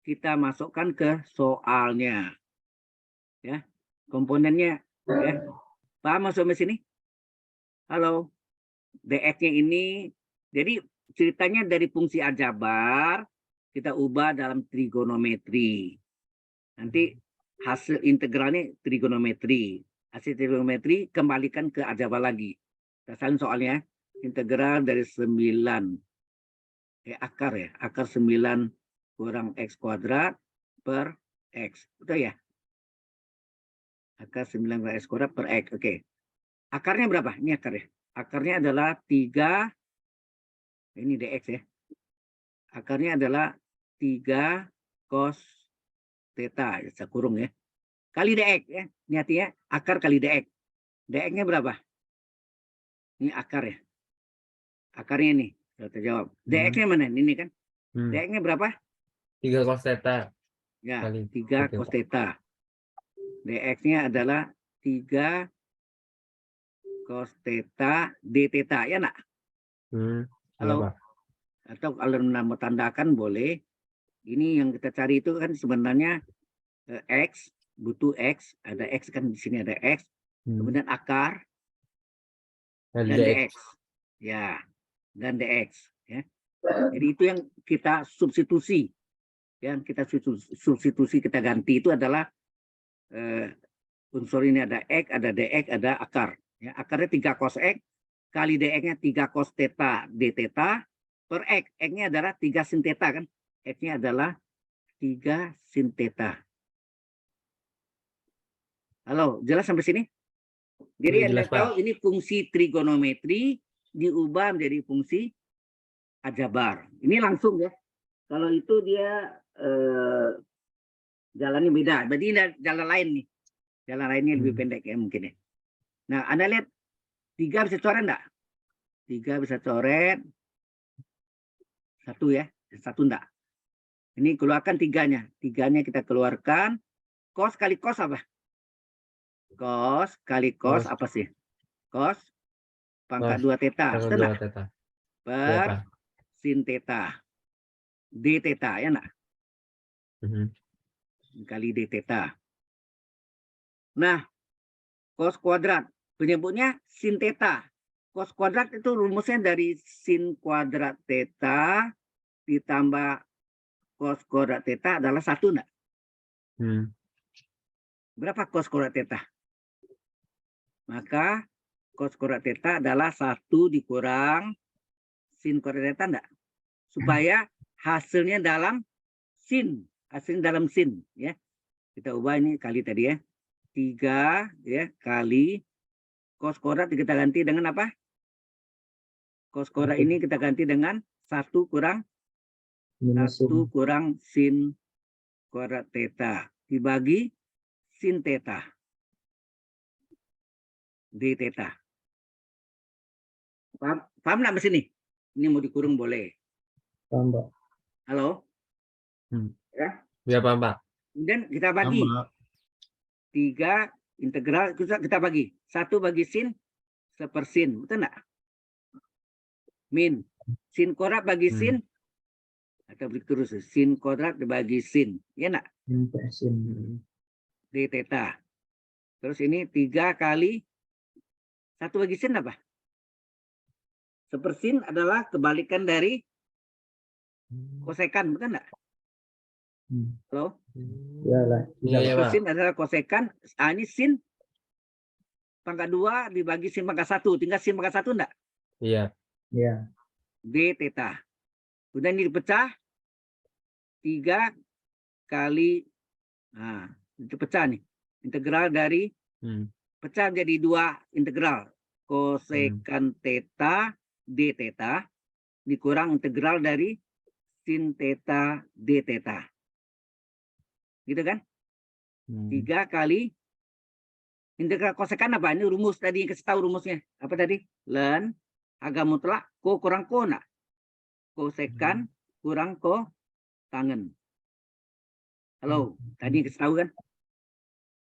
kita masukkan ke soalnya. Ya. Komponennya ya. Paham masuk ke sini? Halo. DX-nya ini, jadi ceritanya dari fungsi aljabar kita ubah dalam trigonometri. Nanti hasil integralnya trigonometri. Hasil trigonometri kembalikan ke aljabar lagi. Kita salin soalnya integral dari 9 akar ya, akar 9 kurang X kuadrat per X. Betul ya? Akar 9 kurang X kuadrat per X. Oke. Akarnya berapa? Ini akar ya. Akarnya adalah 3, ini dx ya. Akarnya adalah 3 cos theta, saya kurung ya. Kali dx ya. Ini artinya akar kali dx. Dx-nya berapa? Ini akar ya. Akarnya ini, sudah terjawab. Dx-nya mana? Ini kan. Dx-nya berapa? 3 cos theta. Ya, Kali 3 cos cos theta. Dx-nya adalah 3 cos theta d theta ya nak? Iya, Halo. Pak. Atau kalau mau tandakan boleh. Ini yang kita cari itu kan sebenarnya X, butuh X, ada X kan di sini ada X, kemudian akar Kali dan DX. dx. Ya, dan dx ya. Jadi itu yang kita substitusi. Yang kita substitusi kita ganti itu adalah unsur ini ada X, ada dx, ada akar. Ya, akarnya 3 cos X kali dx-nya 3 cos theta d theta per X. X-nya adalah 3 sin theta kan. X-nya adalah 3 sin theta. Halo, jelas sampai sini? Jadi Iya, Anda jelas, Pak. tahu ini fungsi trigonometri diubah menjadi fungsi aljabar. Ini langsung ya. Kalau itu dia jalannya beda. Berarti ini jalan lain nih. Jalan lainnya lebih pendek ya mungkin ya. Nah, Anda lihat 3 bisa coret enggak? 3 bisa coret. 1 ya. 1 enggak. Ini keluarkan 3-nya. 3-nya kita keluarkan. Cos kali cos apa? Cos kali cos apa sih? Cos pangkat 2 theta. Pangkat Betul 2 enggak? theta. Iya, Per Pak. sin theta. D theta ya enggak? Kali d theta. Nah, cos kuadrat penyebutnya sin theta. Cos kuadrat itu rumusnya dari sin kuadrat theta ditambah cos kuadrat theta adalah 1 enggak? Berapa cos kuadrat theta? Maka cos kuadrat theta adalah 1 dikurang sin kuadrat theta enggak? Supaya hasilnya dalam sin, hasilnya dalam sin ya. Kita ubah ini kali tadi ya. 3 ya kali cos kuadrat kita ganti dengan apa? Cos kuadrat ini kita ganti dengan 1 kurang minus 1 kurang sin kuadrat theta dibagi sin theta d theta. Paham nggak di sini? Ini mau dikurung boleh. tambah. Halo? Ya, Pak, Pak. Kemudian kita bagi Tambah. 3 integral kita bagi 1 bagi sin sepersin, betul nggak? Min sin kuadrat bagi sin atau terus sin kuadrat dibagi sin, ya nggak? Sin. D theta. Terus ini 3 kali 1 bagi sin apa? Sepersin adalah kebalikan dari kosekan, betul nggak? Halo? Ya lah. Iya, ya, Pak. Sin adalah kosekan. Ini sin pangkat 2 dibagi sin pangkat 1. Tinggal sin pangkat 1 enggak? Iya. Ya. D theta. Kemudian ini dipecah 3 kali, nah, itu pecah nih. Integral dari, pecah jadi 2 integral. Kosekan theta d theta dikurang integral dari sin theta d theta. Gitu kan? 3 kali integral kosekan apa? Ini rumus tadi, kasih tahu rumusnya. Apa tadi? Len agak mutlak ko kurang ko nak. Kosekan kurang ko tangen. Halo, tadi kasih tahu kan?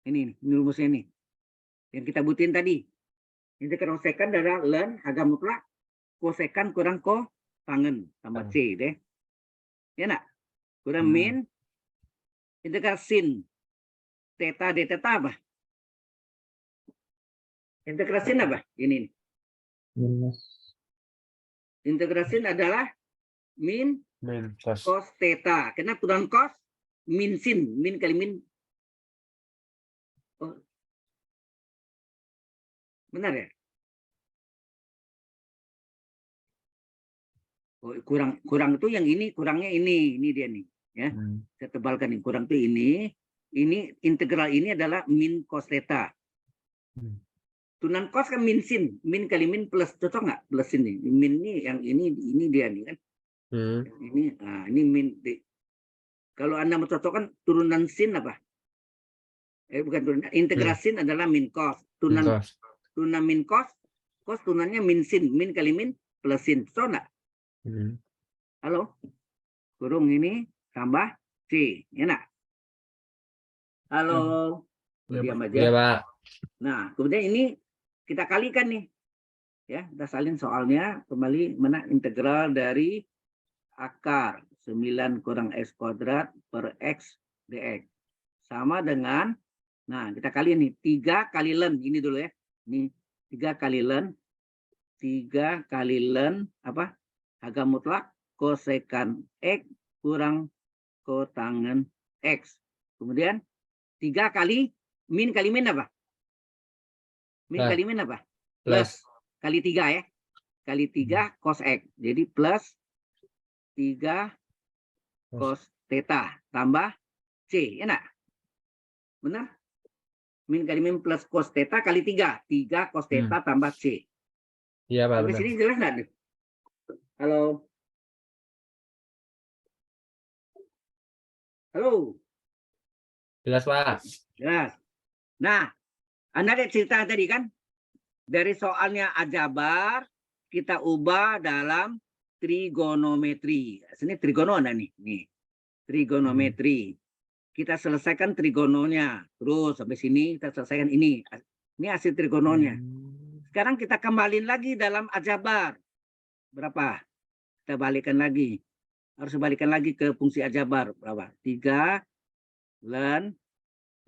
Ini rumusnya nih. Yang kita butuhin tadi. Integral kosekan adalah len agak mutlak kosekan kurang ko tangen tambah C deh. Ya nak? Kurang min integral sin theta d theta apa? Integral sin apa? Ini nih. Minus. Integral sin adalah min Cos. cos theta. Kenapa kurang cos? Min sin. Min kali min. Oh. Benar ya? Oh, kurang itu yang ini, kurangnya ini dia nih. Ya, saya tebalkan nih. Kurang itu ini. Ini integral ini adalah min cos theta. Tunan cos kan min sin. Min kali min plus. Cocok nggak? Plus ini. Min ini yang ini dia nih kan. Ini, nah, ini min. Kalau Anda mau cocokkan turunan sin apa? Bukan turunan. Integral sin adalah min cos. Tunan min cos. Cos tunannya min sin. Min kali min plus sin. Cocok nggak? Halo? Kurung ini tambah C. Ya nak? Halo? Diam aja. Iya, Pak. Nah, kemudian ini kita kalikan nih. Ya, kita salin soalnya kembali mana integral dari akar 9 kurang X kuadrat per X dx. Sama dengan, nah kita kali ini 3 kali len. Ini dulu ya. Ini 3 kali len. 3 kali len apa? Agak mutlak kosekan X kurang kotangen X. Kemudian 3 kali min apa? Min kali min apa? Plus kali 3 ya. Kali 3 cos X. Jadi plus 3 cos theta tambah C. Ya nak? Benar? Min kali min plus cos theta kali 3. 3 cos theta tambah C. Iya, Pak. Sampai sini jelas nggak? Halo? Halo? Jelas, Pak. Jelas. Nah, Anda lihat cerita tadi kan? Dari soalnya aljabar, kita ubah dalam trigonometri. Sini trigono Anda nih. Nih. Trigonometri. Kita selesaikan trigononya. Terus sampai sini kita selesaikan ini. Ini hasil trigononya. Sekarang kita kembaliin lagi dalam aljabar. Berapa? Kita balikan lagi. Harus balikan lagi ke fungsi aljabar. Berapa? 3 len.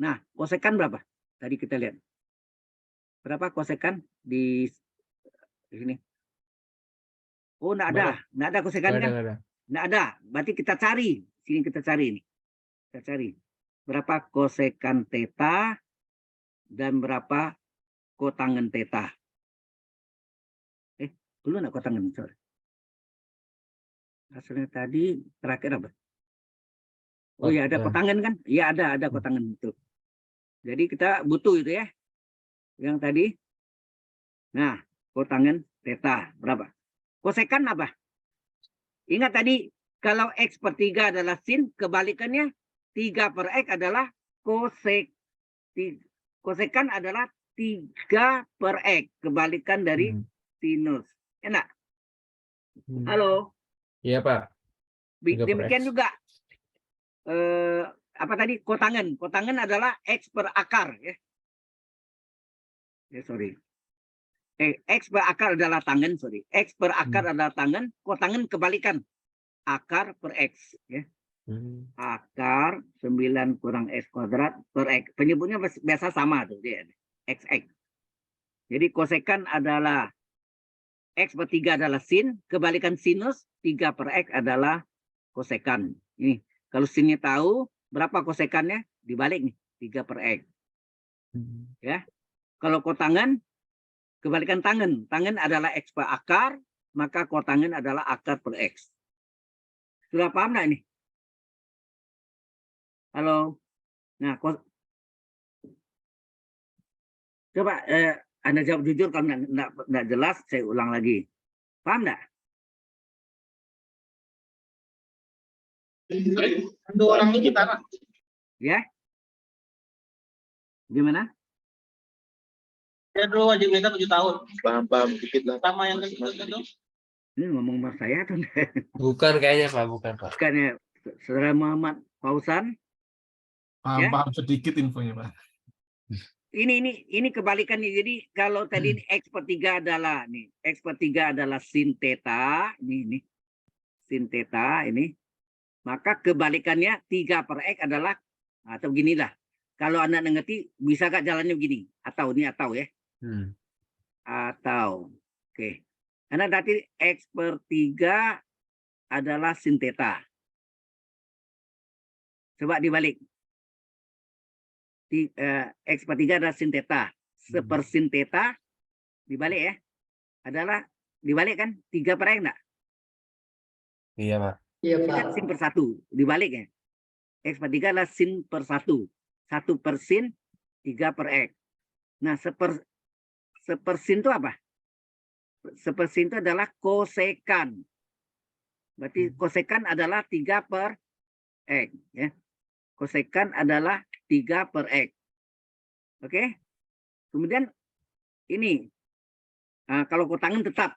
Nah, kosekan berapa? Tadi kita lihat. Berapa kosekan di sini? Oh, enggak ada. Enggak ada kosekan kan? Enggak ada. Berarti kita cari. Sini kita cari ini. Kita cari. Berapa kosekan theta dan berapa kotangen theta? Dulu enggak kotangen? Sorry. Hasilnya tadi terakhir apa? Oh ya, ada kotangen kan? Iya, ada kotangen itu. Jadi kita butuh itu ya. Yang tadi. Nah, kotangen theta berapa? Kosekan apa? Ingat tadi, kalau X per 3 adalah sin, kebalikannya 3 per X adalah kosek. Kosekan adalah 3 per X. Kebalikan dari sinus. Enak? Halo? Iya, Pak. Demikian juga. Apa tadi? Kotangen. Kotangen adalah X per akar. Ya. Sorry. X per akar adalah tangen. Sorry. X per akar adalah tangen. Kotangen kebalikan. Akar per X. Ya. Akar 9 kurang X kuadrat per X. Penyebutnya biasa sama tuh. Dia. XX. Jadi kosekan adalah X per 3 adalah sin. Kebalikan sinus 3 per X adalah kosekan. Ini. Kalau sinnya tahu berapa kosekannya, dibalik nih 3 per X. Ya. Kalau kotangen, kebalikan tangen. Tangen adalah X per akar, maka kotangen adalah akar per X. Sudah paham nggak ini? Halo. Nah, coba Anda jawab jujur, kalau nggak jelas saya ulang lagi. Paham nggak? Dua orang ini Pak. Ya? Gimana? Saya dulu wajib nikah 7 tahun. Paham dikit lah. Sama yang itu. Ini ngomong sama saya atau enggak? Bukan kayaknya Pak, bukan Pak. Bukan ya, Saudara Muhammad Fauzan. Ya? Paham sedikit infonya Pak. Ini kebalikannya. Jadi kalau tadi ini X per 3 adalah nih, X per 3 adalah sin theta, ini sin theta ini. Maka kebalikannya 3 per X adalah, atau beginilah. Kalau Anda ngerti, bisa gak jalannya begini? Atau ini atau ya? Atau. Oke. Karena berarti X per 3 adalah sin theta. Coba dibalik. X per 3 adalah sin theta. Seper sin theta dibalik ya. Adalah dibalik kan? 3 per X enggak? Iya Pak. Iya, Ini kan sin per 1. Dibalik ya. X per 3 adalah sin per 1. 1 per sin, 3 per X. Nah, seper sin itu apa? Seper sin itu adalah kosekan. Berarti kosekan adalah 3 per X. Ya. Kosekan adalah 3 per X. Oke? Kemudian ini. Nah, kalau kotangen tetap.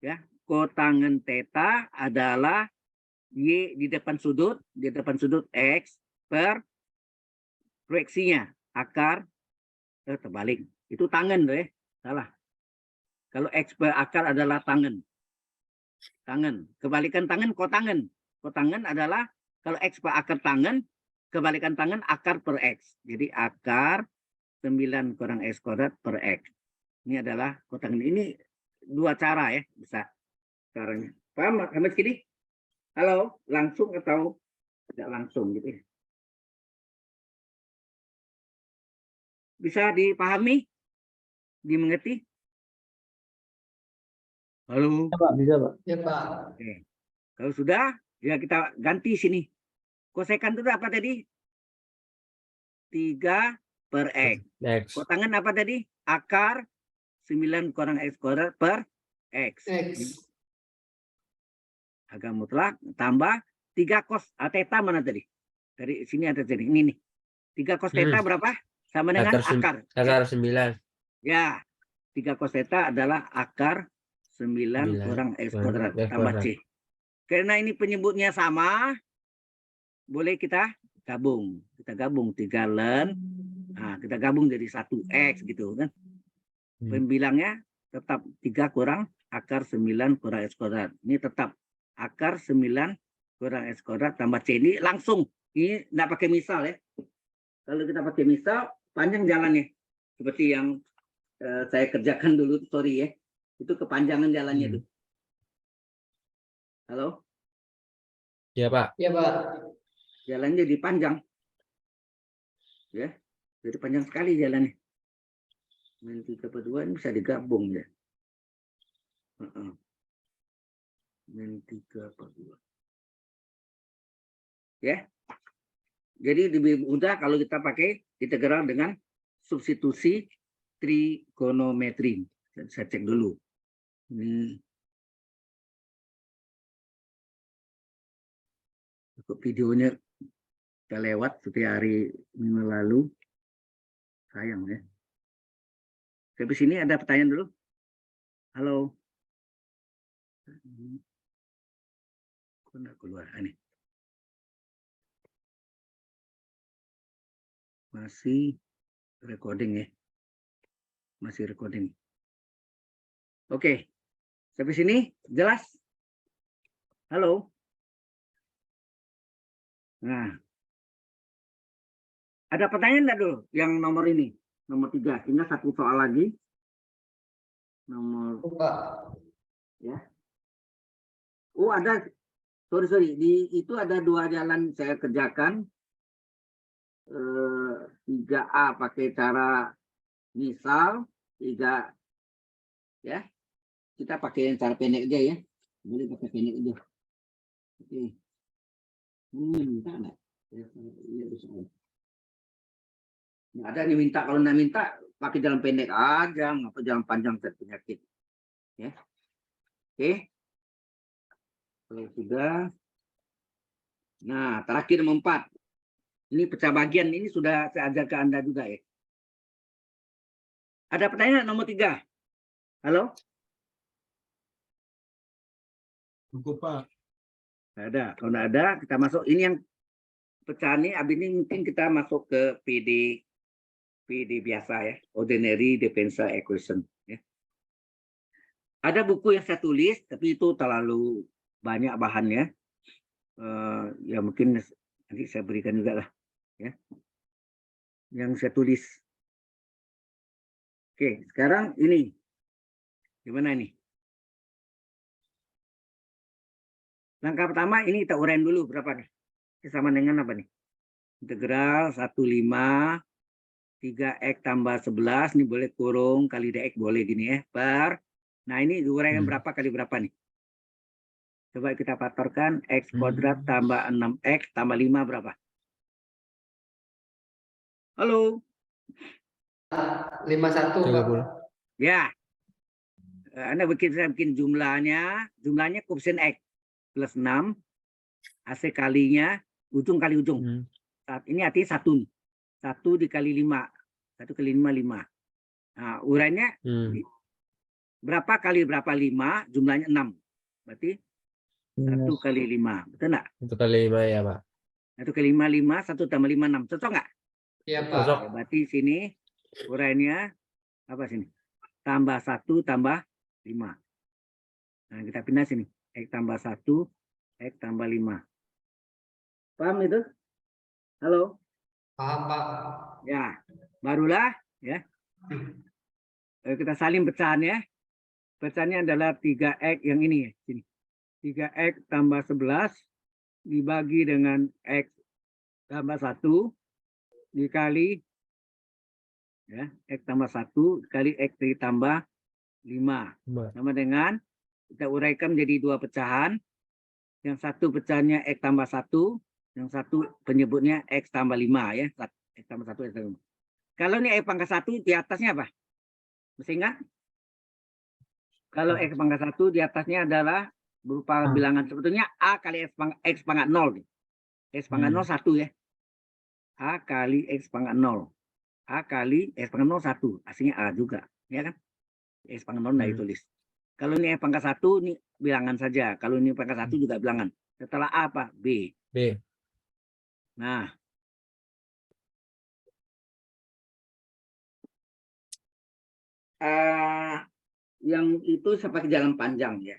Ya, kotangen theta adalah Y di depan sudut X per proyeksinya akar terbalik. Itu tangen tuh ya. Salah. Kalau X per akar adalah tangen. Tangen. Kebalikan tangen kotangen. Kotangen adalah kalau X per akar tangen, kebalikan tangen akar per X. Jadi akar 9 kurang X kuadrat per X. Ini adalah kotangen. Ini dua cara ya bisa caranya. Paham sampai sini? Halo, langsung atau tidak langsung gitu ya. Bisa dipahami? Dimengerti? Halo. Bisa, Pak, bisa, Pak. Iya, Pak. Oke. Kalau sudah, ya kita ganti sini. Kosekan itu apa tadi? 3 per X. Next. Kotangen apa tadi? Akar 9 kurang X kuadrat per X. Agak mutlak, tambah 3 cos theta mana tadi? Dari sini ada jadi ini nih. 3 cos theta berapa? Sama dengan akar. Akar 9. Ya, 3 cos theta adalah akar 9 kurang X kuadrat tambah C. Karena ini penyebutnya sama, boleh kita gabung. Kita gabung 3 len. Nah, kita gabung jadi 1X gitu kan. Pembilangnya tetap 3 kurang akar 9 kurang X kuadrat. Ini tetap akar 9 kurang X kuadrat tambah C. Ini langsung. Ini nggak pakai misal ya. Kalau kita pakai misal, panjang jalannya. Seperti yang saya kerjakan dulu, sorry ya. Itu kepanjangan jalannya tuh. Halo? Iya Pak. Iya, Pak. Jalannya jadi panjang. Ya, jadi panjang sekali jalannya. Min 3/2 ini bisa digabung ya. Min 3/2. Ya. Jadi lebih mudah kalau kita pakai integral dengan substitusi trigonometri. Saya cek dulu. Ini videonya kita lewat seperti hari minggu lalu. Sayang ya. Habis ini ada pertanyaan dulu. Halo. Kok enggak keluar? Ini. Masih recording ya. Masih recording. Oke. Sampai sini jelas? Halo. Nah. Ada pertanyaan enggak dulu yang nomor ini? Nomor 3. Tinggal satu soal lagi. Nomor ya. Oh, ada. Sorry. Itu ada 2 jalan saya kerjakan. 3A pakai cara misal, 3 ya. Kita pakai yang cara pendek aja ya. Boleh pakai pendek aja. Oke. Ini minta nggak? Ya, ini ada soal. Nggak ada nih minta. Kalau nggak minta, pakai jalan pendek aja, ngapa jalan panjang penyakit. Ya. Oke. Kalau sudah. Nah, terakhir nomor 4. Ini pecah bagian, ini sudah saya ajar ke Anda juga ya. Ada pertanyaan nomor 3. Halo? Cukup, Pak. Nggak ada. Kalau nggak ada, kita masuk. Ini yang pecahan ini, abis ini mungkin kita masuk ke PD biasa ya. Ordinary Differential Equation. Ya. Ada buku yang saya tulis, tapi itu terlalu banyak bahannya. Ya mungkin nanti saya berikan juga lah. Ya. Yang saya tulis. Oke, sekarang ini. Gimana ini? Langkah pertama ini kita uraiin dulu berapa nih? Sama dengan apa nih? Integral 15 3x tambah 11 ini boleh kurung kali dx boleh gini ya. Nah ini diuraikan berapa kali berapa nih? Coba kita faktorkan x kuadrat tambah 6x tambah 5 berapa? Halo? 51, Pak. 30. Ya. Anda bikin jumlahnya koefisien x plus 6 AC kalinya ujung kali ujung. Saat ini artinya 1 dikali 5. 1 kali 5 5. Nah, urainya berapa kali berapa 5 jumlahnya 6. Berarti 1 kali 5. Betul enggak? 1 kali 5 ya, Pak. 1 kali 5 5, 1 tambah 5 6. Cocok enggak? Iya, Pak. Cocok. Ya, berarti sini urainya apa sini? Tambah 1 tambah 5. Nah, kita pindah sini. X tambah 1, X tambah 5. Paham itu? Halo? Paham, Pak. Ya, barulah ya. Kita salin pecahan ya. Pecahannya adalah 3x yang ini ya, sini. 3x tambah 11 dibagi dengan x tambah 1 dikali ya, x tambah 1 dikali x ditambah 5 sama dengan kita uraikan menjadi 2 pecahan. Yang satu pecahannya x tambah 1, yang satu penyebutnya x tambah 5 ya. X tambah 1, x tambah 5. Kalau ini x pangkat 1 di atasnya apa? Masih ingat? Kalau x pangkat 1 di atasnya adalah berupa bilangan sebetulnya a kali x pangkat 0. X pangkat 0 1 ya. A kali x pangkat 0. A kali x pangkat 0 1. Aslinya a juga, ya kan? X pangkat 0 enggak ditulis. Kalau ini x pangkat 1 ini bilangan saja. Kalau ini pangkat 1 juga bilangan. Setelah a apa? B. B. Nah, yang itu saya pakai jalan panjang ya.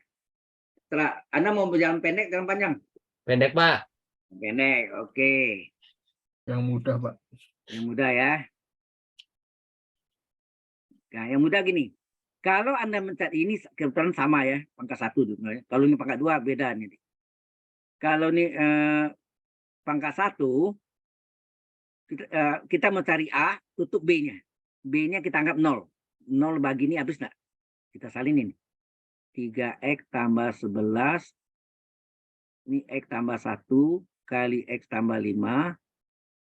Setelah Anda mau berjalan pendek, jalan panjang? Pendek, Pak. Pendek, oke. Yang mudah, Pak. Yang mudah ya. Nah, yang mudah gini. Kalau Anda mencari ini kebetulan sama ya, pangkat 1 dulu. Kalau ini pangkat 2 beda nih. Kalau ini pangkat 1 kita mencari A, tutup B-nya. B-nya kita anggap 0. 0 bagi ini habis enggak? Kita salinin. 3x tambah 11 ini x tambah 1 kali x tambah 5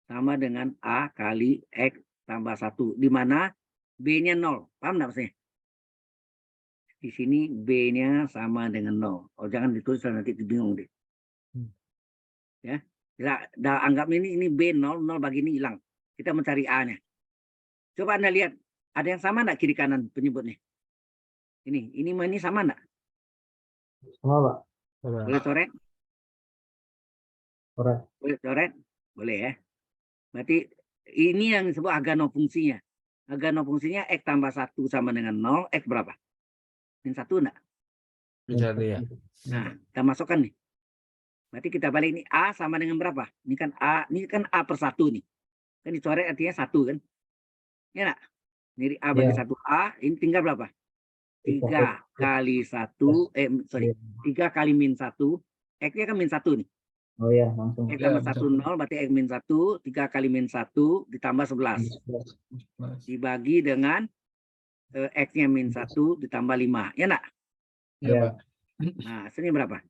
sama dengan A kali x tambah 1. Di mana B-nya 0. Paham enggak maksudnya? Di sini B-nya sama dengan 0. Oh, jangan ditulis nanti bingung deh. Ya. Dah anggap ini B 0, 0 bagi ini hilang. Kita mencari A-nya. Coba Anda lihat, ada yang sama enggak kiri kanan penyebutnya? Ini sama enggak? Sama, Pak. Boleh coret? Coret. Boleh coret? Boleh ya. Berarti ini yang disebut agano fungsinya. Agano fungsinya x tambah 1 sama dengan 0, x berapa? Min 1 enggak? Min 1 ya. Nah, kita masukkan nih. Berarti kita balik ini A sama dengan berapa? Ini kan A per 1 nih. Kan dicoret artinya 1 kan? Ya enggak? Ini A bagi 1A, ini tinggal berapa? 3 kali 1, 3 kali min 1, X-nya kan min 1 nih. Oh ya, langsung. X tambah 1, 0, berarti X min 1, 3 kali min 1, ditambah 11. Dibagi dengan X-nya min 1, ditambah 5. Ya enggak? Iya, Pak. Nah, hasilnya berapa?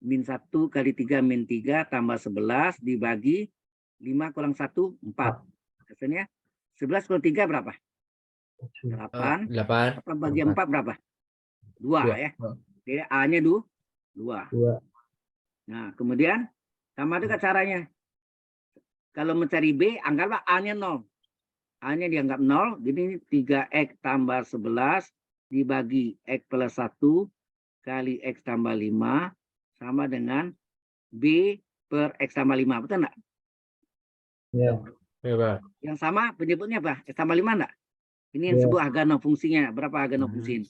min 1 kali 3 min 3 tambah 11 dibagi 5 kurang 1, 4. Hasilnya 11 kurang 3 berapa? 8. 8. 8 bagi 4 berapa? 2 Dua. ya. Jadi A-nya 2. 2. Nah, kemudian sama juga caranya. Kalau mencari B, anggaplah A-nya 0. A-nya dianggap 0, jadi 3X tambah 11 dibagi X plus 1 kali X tambah 5 sama dengan B per X tambah 5. Betul enggak? Ya. Ya, Pak. Yang sama penyebutnya apa? X tambah 5 enggak? Ini yang Ya. sebuah Agano fungsinya. Berapa Agano fungsi ini?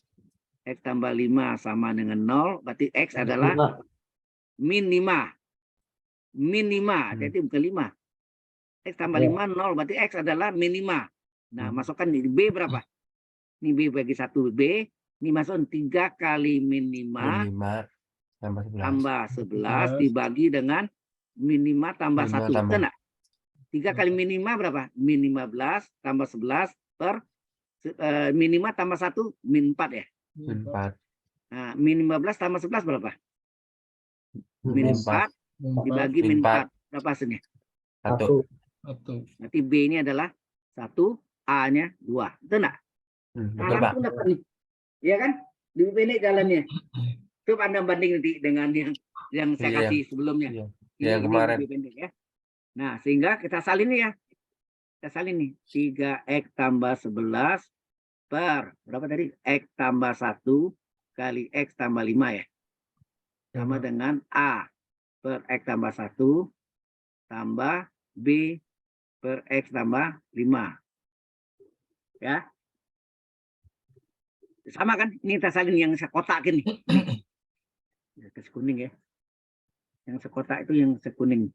X tambah 5 sama dengan 0, berarti X adalah 5. min 5. Min 5, jadi bukan 5. X tambah Ya. 5, 0, berarti X adalah min 5. Nah, masukkan di B berapa? Ini B bagi 1 B. Ini masuk 3 kali min 5 Min 5 tambah 11. tambah 11 dibagi dengan min 5 tambah 5 1. tambah. Betul enggak? 3 kali min 5 berapa? Min 15 tambah 11 per min 5 tambah 1 min 4 ya. Min 4. Nah, min 15 tambah 11 berapa? Min Min 4 dibagi Min min 4. 4. Berapa hasilnya? 1. 1. Nanti B ini adalah 1, A-nya 2. Betul enggak? Nah, Betul, Pak. langsung dapat nih. Iya kan? Lebih pendek jalannya. Coba Anda banding nanti dengan yang saya Iya, kasih sebelumnya. Iya. Ini, Yang ini kemarin. lebih pendek ya. Nah, sehingga kita salin nih ya. Kita salin nih. 3X tambah 11 per berapa tadi? X tambah 1 kali X tambah 5 ya. Sama dengan A per X tambah 1 tambah B per X tambah 5. Ya. Sama kan? Ini kita salin yang sekotak ini. Kasih kuning ya. Yang sekotak itu yang sekuning.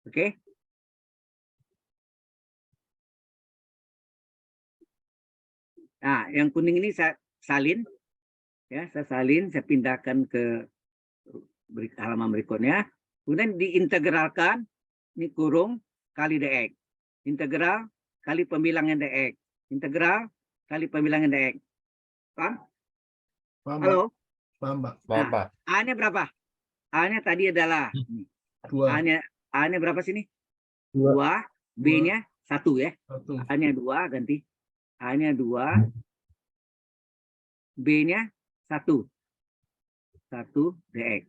Oke. Nah, yang kuning ini saya salin. Ya, saya salin, saya pindahkan ke halaman berikutnya. Kemudian diintegralkan, ini kurung kali dx. Integral kali pembilangan dx. Integral kali pembilangan dx. Paham? Paham, Pak. Halo? Paham, Pak. Paham, Nah, Pak. A-nya berapa? A-nya tadi adalah 2. A-nya berapa sini? 2. 2, B-nya 1 ya. 1. A-nya 2 ganti. A-nya 2, B-nya 1. 1 dx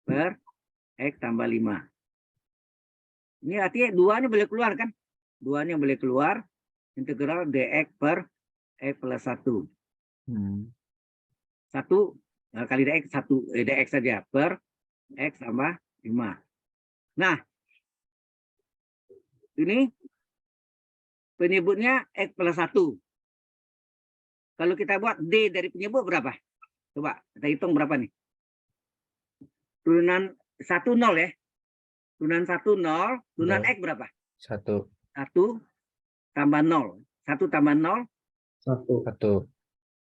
per X tambah 5. Ini artinya 2-nya boleh keluar kan? 2-nya boleh keluar. Integral dx per X plus 1. 1 kali dx 1 dx saja per X tambah 5. Nah, ini penyebutnya X plus 1. Kalau kita buat D dari penyebut berapa? Coba kita hitung berapa nih? Turunan 1 0 ya. Turunan 1 0, turunan X berapa? 1. 1 tambah 0. 1 tambah 0, 1. 1.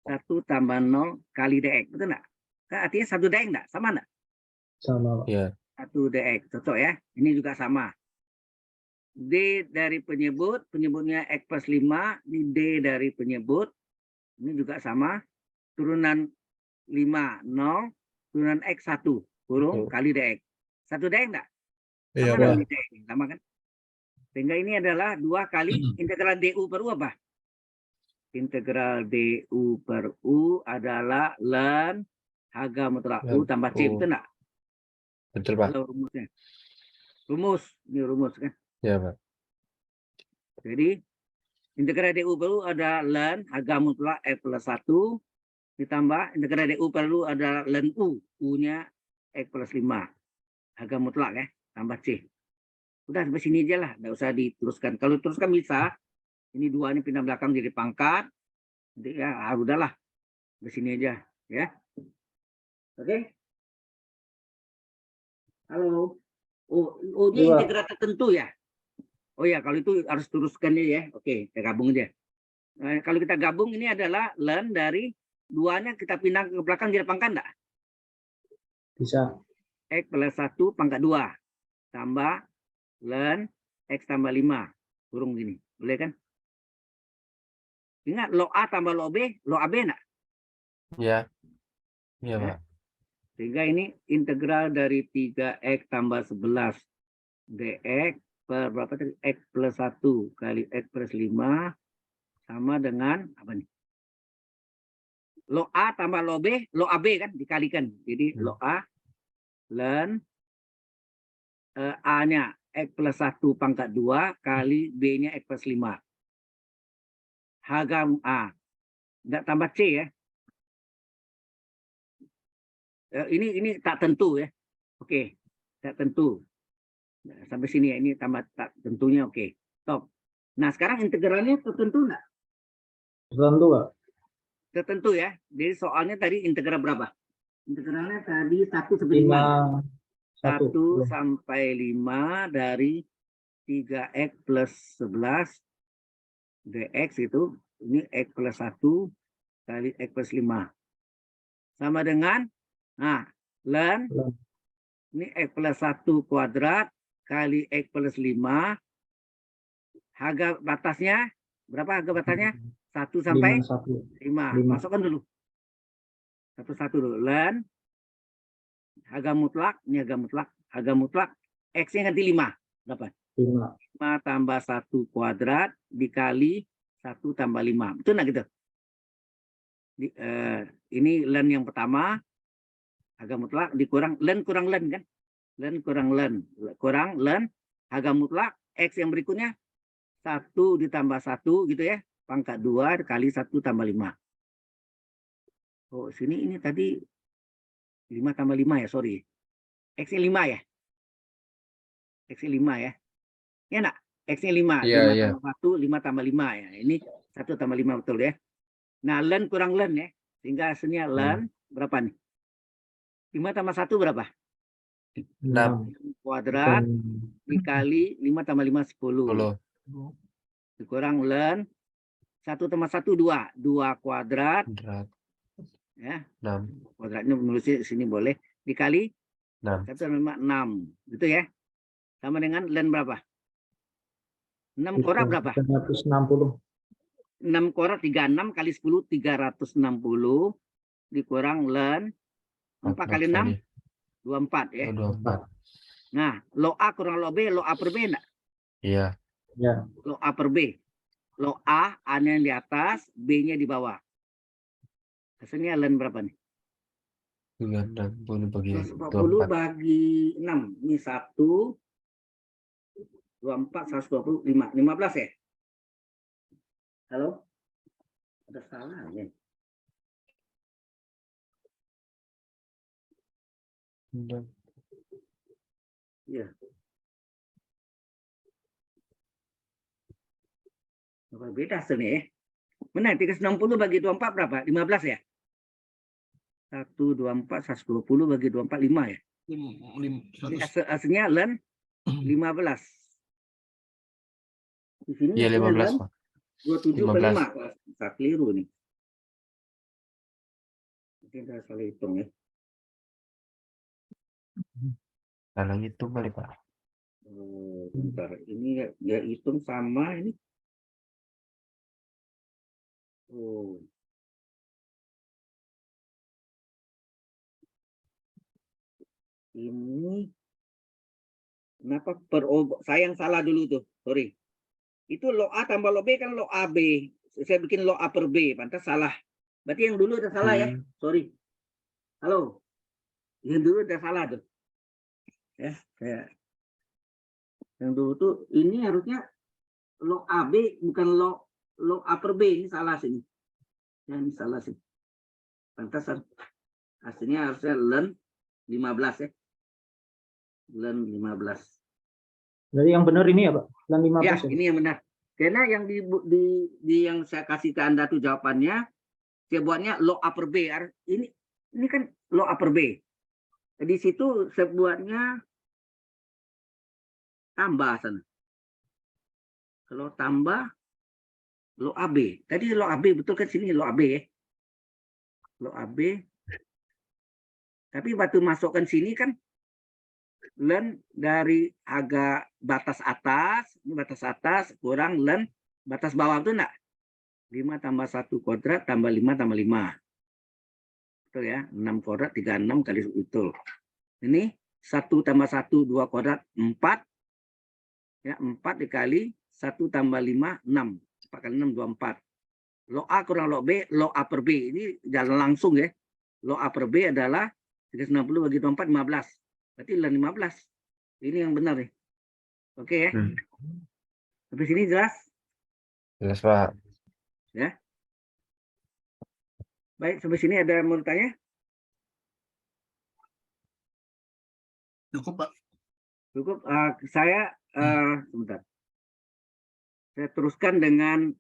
1 tambah 0 kali dx. Betul enggak? Kan artinya 1 dx enggak? Sama enggak? Sama, Pak. Iya. 1 dx. Cocok ya. Ini juga sama. D dari penyebut, penyebutnya X plus 5. Ini D dari penyebut. Ini juga sama. Turunan 5, 0. Turunan X 1. Kurung kali dx. 1 dx enggak? Iya, Sama Pak. dengan dx. Sama kan? Sehingga ini adalah 2 kali integral du per u apa? Integral du per u adalah ln H mutlak u tambah c. Betul enggak? Betul, Pak. Kalau rumusnya. Rumus. Ini rumus kan? Ya, Pak. Jadi integral du per u ada ln H mutlak X plus 1 ditambah integral du per u ada ln u. U-nya X plus 5. H mutlak ya. Tambah c. Udah sampai sini aja lah. Nggak usah diteruskan. Kalau teruskan bisa. Ini 2 ini pindah belakang jadi pangkat. Jadi ya udahlah. Sampai sini aja. Ya. Oke. Halo. Oh, ini Iya. integral tertentu ya. Oh ya, kalau itu harus teruskan ya. Oke, kita gabung aja. Nah, kalau kita gabung ini adalah ln dari 2-nya kita pindah ke belakang jadi pangkat enggak? Bisa. X plus 1 pangkat 2 tambah ln X tambah 5 kurung gini. Boleh kan? Ingat log A tambah log B enggak? Ya. Iya, Pak. Sehingga ini integral dari 3x tambah 11 dx per berapa tadi? X plus 1 kali X plus 5 sama dengan apa nih? Log A tambah log B, log AB kan dikalikan. Jadi log A ln A-nya X plus 1 pangkat 2 kali B-nya X plus 5. Harga A. Nggak tambah C ya. Ini tak tentu ya. Oke, tak tentu. Nah, sampai sini ya, ini tambah tak tentunya oke. Top. Nah, sekarang integralnya tertentu enggak? Tertentu, Pak. Tertentu ya. Jadi soalnya tadi integral berapa? Integralnya tadi 1 sampai 5. 1 sampai 5 dari 3x plus 11 dx itu. Ini x plus 1 kali x plus 5. Sama dengan, nah, ln ini x plus 1 kuadrat kali x plus 5. Harga batasnya, berapa harga batasnya? 1 sampai 5. Masukkan dulu. 1 dulu. Ln harga mutlak, ini harga mutlak. Harga mutlak, X-nya ganti 5. Berapa? 5 tambah 1 kuadrat dikali 1 tambah 5. Betul nggak gitu? Ini ln yang pertama, harga mutlak dikurang ln kurang ln kan? Ln kurang ln. Kurang ln harga mutlak, X yang berikutnya 1 ditambah 1 gitu ya. Pangkat 2 kali 1 tambah 5. Oh, sini ini tadi 5 tambah 5 ya, sorry. X-nya 5 ya? X-nya 5 ya? Ya enggak? X-nya 5. Iya, 5 iya. tambah 1, 5 tambah 5 ya. Ini 1 tambah 5 betul ya. Nah, ln kurang ln ya. Sehingga hasilnya ln berapa nih? 5 tambah 1 berapa? 6. Kuadrat dikali 5 tambah 5, 10. 10. Dikurang ln 1 tambah 1, 2. 2 kuadrat. Kuadrat. Ya. 6. Kuadratnya menulisnya sini boleh. Dikali 6. 1 tambah 5, 6. Gitu ya. Sama dengan ln berapa? 6 korak berapa? 360. 6 korak 36 kali 10, 360. Dikurang ln 4 kali 6, 24 ya. 24. Nah, log A kurang log B, log A per B enggak? Iya. Ya. Log A per B. Log A, A-nya di atas, B-nya di bawah. Hasilnya ln berapa nih? 360 bagi 140 24. bagi 6. Ini 1, 24, 120, 5. 15 ya? Halo? Ada salah ya? Iya. Beda hasilnya ya. Benar, 360 bagi 24 berapa? 15 ya? 124, 120 bagi 24, 5 ya? Ini hasilnya ln 15. Di sini Iya, hasilnya 15, ln Pak. 27 per 15. 5. Bisa keliru nih. Mungkin saya salah hitung ya. Salah hitung kali, Pak. Oh, bentar. Ini ya hitung sama ini. Oh. Ini kenapa saya yang salah dulu tuh, sorry. Itu log A tambah log B kan log AB. Saya bikin log A per B, pantas salah. Berarti yang dulu udah salah ya, sorry. Halo, yang dulu udah salah tuh. Ya, yang dulu tuh ini harusnya log AB bukan log A per B, ini salah sini. Ya, ini salah sih. Pantas hasilnya harusnya ln 15 ya. Ln 15. Jadi yang benar ini ya, Pak? Ln 15 Ya, ya? ini yang benar. Karena yang di yang saya kasih ke Anda tuh jawabannya, saya buatnya log A per B. Ini kan log A per B. Di situ saya buatnya tambah sana. Kalau tambah log AB. Tadi log AB betul kan sini log AB ya. Log AB. Tapi waktu masukkan sini kan ln dari agak batas atas, ini batas atas kurang ln batas bawah itu enggak? 5 tambah 1 kuadrat tambah 5 tambah 5. Betul ya, 6 kuadrat 36 kali betul. Ini 1 tambah 1 2 kuadrat 4. Ya, 4 dikali 1 tambah 5 6. 4 kali 6 24. Log A kurang log B, log A per B. Ini jalan langsung ya. Log A per B adalah 360 bagi 24 15. Berarti 15. Ini yang benar nih. Oke ya. Sampai sini jelas? Jelas, Pak. Ya. Baik, sampai sini ada yang mau tanya? Cukup, Pak. Cukup. Saya sebentar. Saya teruskan dengan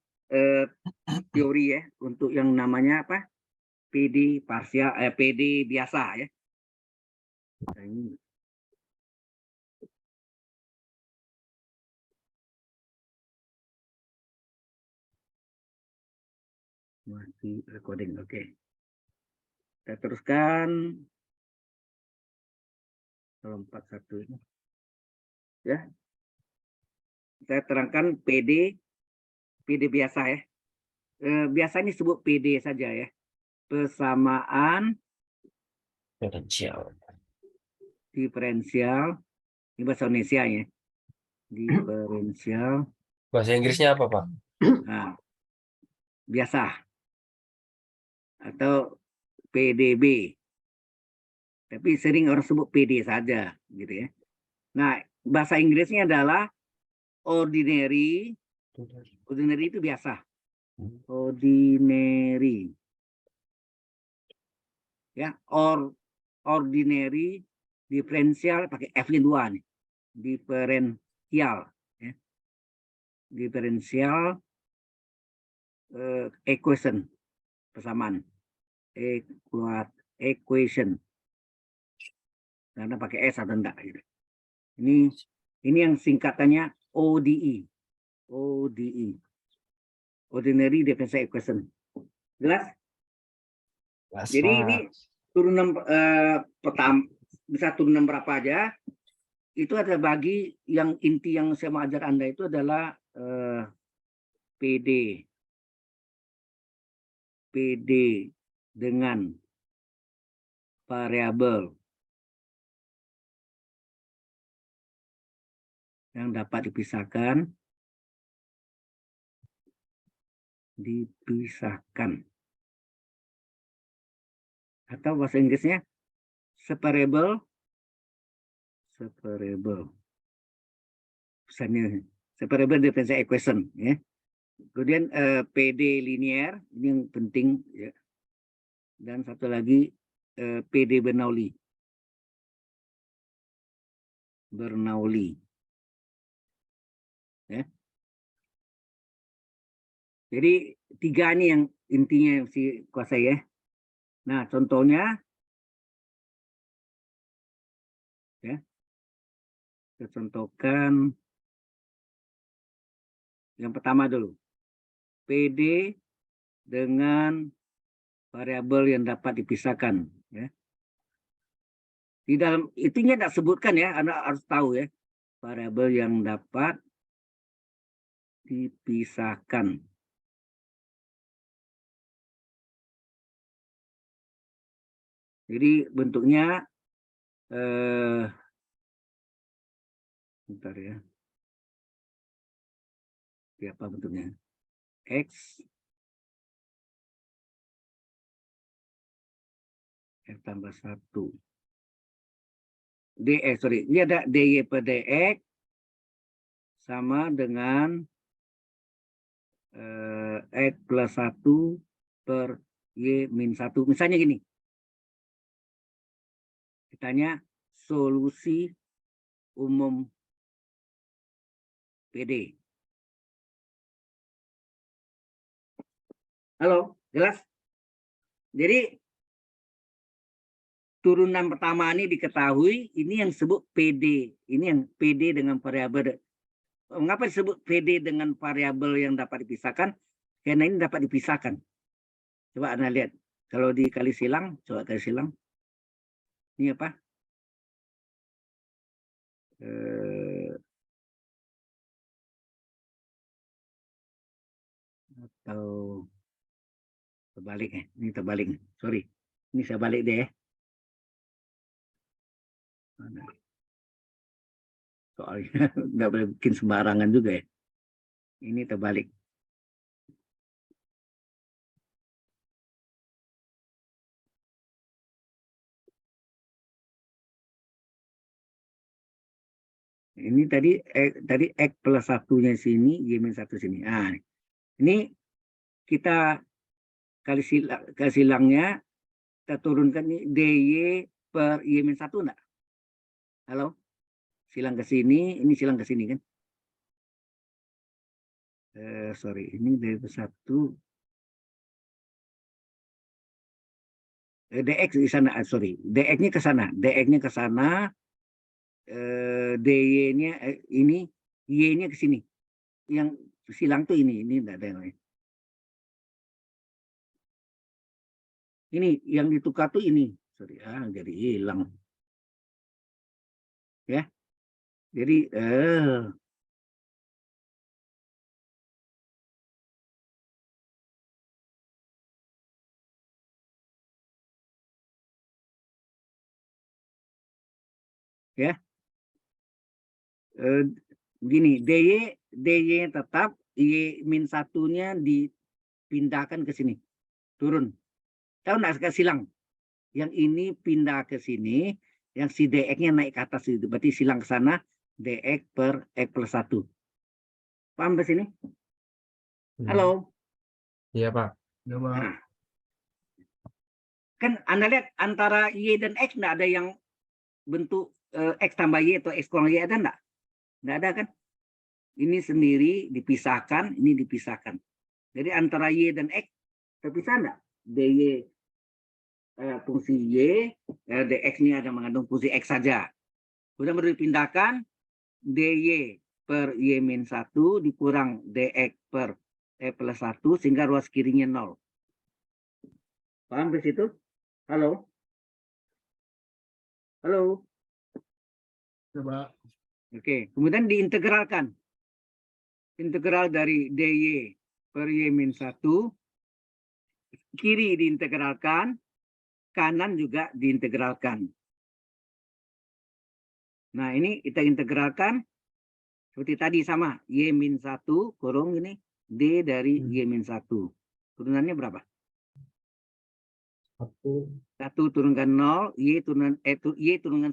teori ya untuk yang namanya apa? PD parsial, PD biasa ya. Nah, ini. Masih recording, oke. Kita teruskan. Kalau 41 ini. Ya. Saya terangkan PD biasa ya. Biasanya disebut PD saja ya. Persamaan diferensial. Ini bahasa Indonesia ya. Diferensial. Bahasa Inggrisnya apa, Pak? Nah, biasa. Atau PDB. Tapi sering orang sebut PD saja gitu ya. Nah, bahasa Inggrisnya adalah ordinary. Ordinary itu biasa. Ordinary. Ya, ordinary diferensial pakai F-nya 2 nih. Diferensial ya. Diferensial equation, persamaan. Equation. Karena pakai S atau enggak gitu. Ini yang singkatannya ODE. ODE. Ordinary Differential Equation. Jelas? Jelas, Jadi Pak. ini turunan pertama bisa turunan berapa aja. Itu ada bagi yang inti yang saya mau ajar Anda itu adalah PD. PD dengan variabel yang dapat dipisahkan. Atau bahasa Inggrisnya separable. Misalnya separable differential equation ya. Kemudian PD linear, ini yang penting ya. Dan satu lagi PD Bernoulli. Ya. Jadi 3 ini yang intinya si kuasai ya. Nah, contohnya ya. Saya contohkan yang pertama dulu. PD dengan variabel yang dapat dipisahkan ya. Di dalam itunya tidak sebutkan ya, Anda harus tahu ya. Variabel yang dapat dipisahkan. Jadi bentuknya bentar ya. Apa bentuknya? X tambah 1. Ini ada DY per DX sama dengan X plus 1 per Y min 1. Misalnya gini. Ditanya solusi umum PD. Halo, jelas? Jadi turunan pertama ini diketahui, ini yang disebut PD. Ini yang PD dengan variabel. Mengapa disebut PD dengan variabel yang dapat dipisahkan? Karena ini dapat dipisahkan. Coba Anda lihat. Kalau dikali silang, coba kali silang. Ini apa? Atau terbalik ya. Ini terbalik. Sorry. Ini saya balik deh. Mana? Soalnya nggak boleh bikin sembarangan juga ya. Ini terbalik. Ini tadi X plus satunya sini, Y min satu sini. Nah, ini kita kali silangnya, kita turunkan ini DY per Y min satu enggak? Halo? Silang ke sini, ini silang ke sini kan? Sorry, ini DY per satu. DX di sana, sorry. DX-nya ke sana, DX-nya ke sana. DY-nya ini, Y-nya ke sini. Yang silang tuh ini enggak ada yang lain. Ini yang ditukar tuh ini. Sorry, jadi hilang. Ya. Jadi ya. Gini, DY tetap, Y min satunya dipindahkan ke sini. Turun. Tahu nggak silang? Yang ini pindah ke sini, yang si DX-nya naik ke atas itu. Berarti silang ke sana, DX per X plus 1. Paham ke sini? Halo? Iya, Pak. Ya, Pak. Nah. Kan Anda lihat antara Y dan X nggak ada yang bentuk X tambah Y atau X kurang Y, ada nggak? Nggak ada kan? Ini sendiri dipisahkan, ini dipisahkan. Jadi antara Y dan X terpisah nggak? DY fungsi Y, DX ini ada mengandung fungsi X saja. Sudah baru dipindahkan, DY per Y min 1 dikurang DX per E plus 1 sehingga ruas kirinya 0. Paham di situ? Halo? Halo? Ya, Pak. Oke, kemudian diintegralkan. Integral dari DY per Y min 1, kiri diintegralkan, kanan juga diintegralkan. Nah, ini kita integralkan seperti tadi sama. Y min 1 kurung ini, D dari Y min 1. Turunannya berapa? 1 turunkan 0, Y turunkan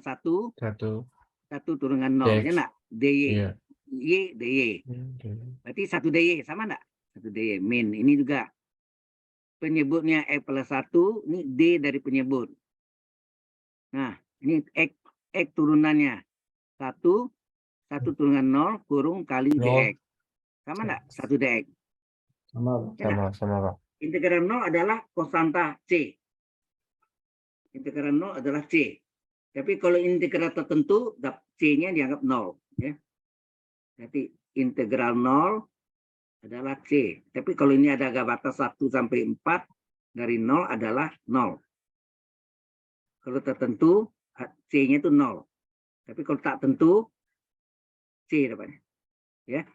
1, 1 turunkan 0. DX. Ya enggak? DY. Iya. Y, DY. Berarti 1 DY, sama enggak? 1 DY. Min, ini juga penyebutnya E plus 1, ini D dari penyebut. Nah, ini X turunannya 1 turunkan 0, kurung kali 0. DX. Sama enggak? 1 DX. Sama. Sama, Pak. Integral 0 adalah konstanta C. Integral 0 adalah C. Tapi kalau integral tertentu, C-nya dianggap 0. Ya. Jadi integral 0 adalah C. Tapi kalau ini ada batas 1 sampai 4, dari 0 adalah 0. Kalau tertentu, C-nya itu 0. Tapi kalau tak tentu, C depannya. Ya.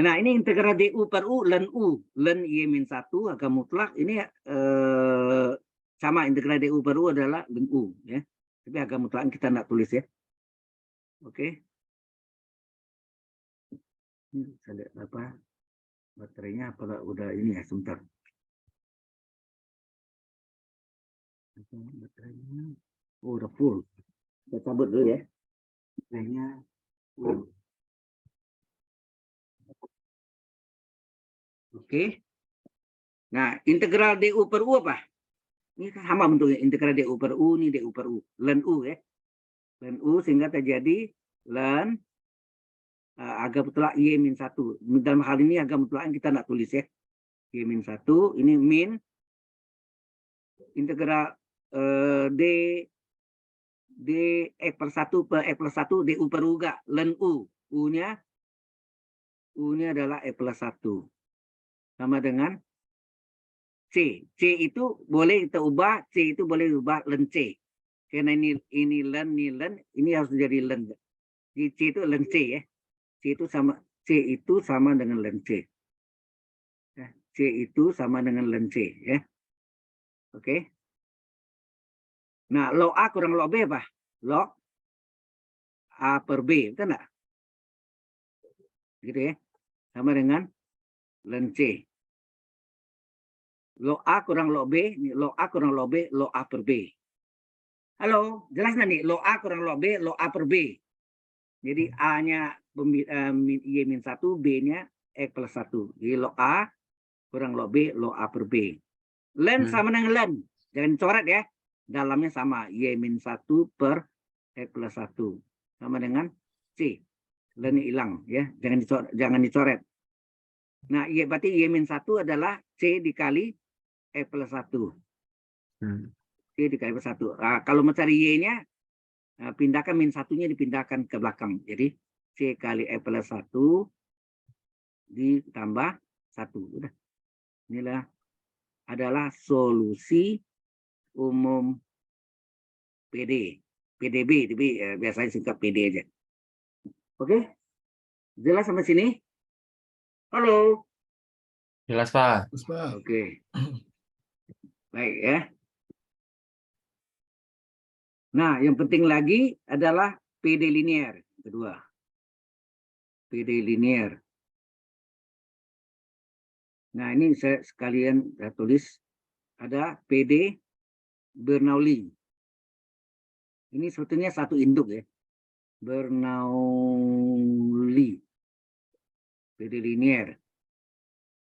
Nah, ini integral DU per U, len U. Len Y min 1, agak mutlak. Ini sama, integral DU per U adalah len U. Ya. Tapi agak mutlak kita tidak tulis ya. Oke. Ini saya lihat apa baterainya, apa udah ini ya, sebentar. Baterainya udah full. Kita cabut dulu ya. Baterainya full. Oke. Nah, integral DU per U apa? Ini sama bentuknya, integral DU per U, ini DU per U. Len U ya. Len U sehingga terjadi len agak mutlak Y min 1. Dalam hal ini agak mutlak kita tidak tulis ya. Y min 1, ini min integral D X per 1 per X plus 1 DU per U enggak. Len U. U-nya adalah X plus 1. Sama dengan C. C itu boleh kita ubah, C itu boleh ubah len C. Karena ini len, ini harus jadi len. Jadi C itu len C ya. C itu sama dengan len C. C itu sama dengan len C ya. Oke. Nah, log A kurang log B apa? Log A per B, betul nggak? Gitu ya. Sama dengan ln C. Log A kurang log B, log A kurang log B, log A per B. Halo, jelas nggak nih? Log A kurang log B, log A per B. Jadi A-nya Y-1, B-nya X plus 1. Jadi log A kurang log B, log A per B. Ln sama dengan ln. Jangan dicoret ya. Dalamnya sama. Y-1 per X plus 1. Sama dengan C. Ln hilang ya. Jangan dicoret. Nah, berarti Y-1 adalah C dikali X plus 1. C dikali plus 1. Nah, kalau mencari Y-nya, pindahkan min satunya dipindahkan ke belakang. Jadi C kali X plus 1 ditambah 1. Udah. Inilah adalah solusi umum PD. PDB, tapi biasanya singkat PD aja. Oke? Jelas sampai sini? Halo? Jelas, Pak. Terus, Pak. Oke. Baik ya. Nah, yang penting lagi adalah PD linear. Kedua. PD linear. Nah, ini saya sekalian tulis. Ada PD Bernoulli. Ini sebetulnya satu induk ya. Bernoulli. PD linear.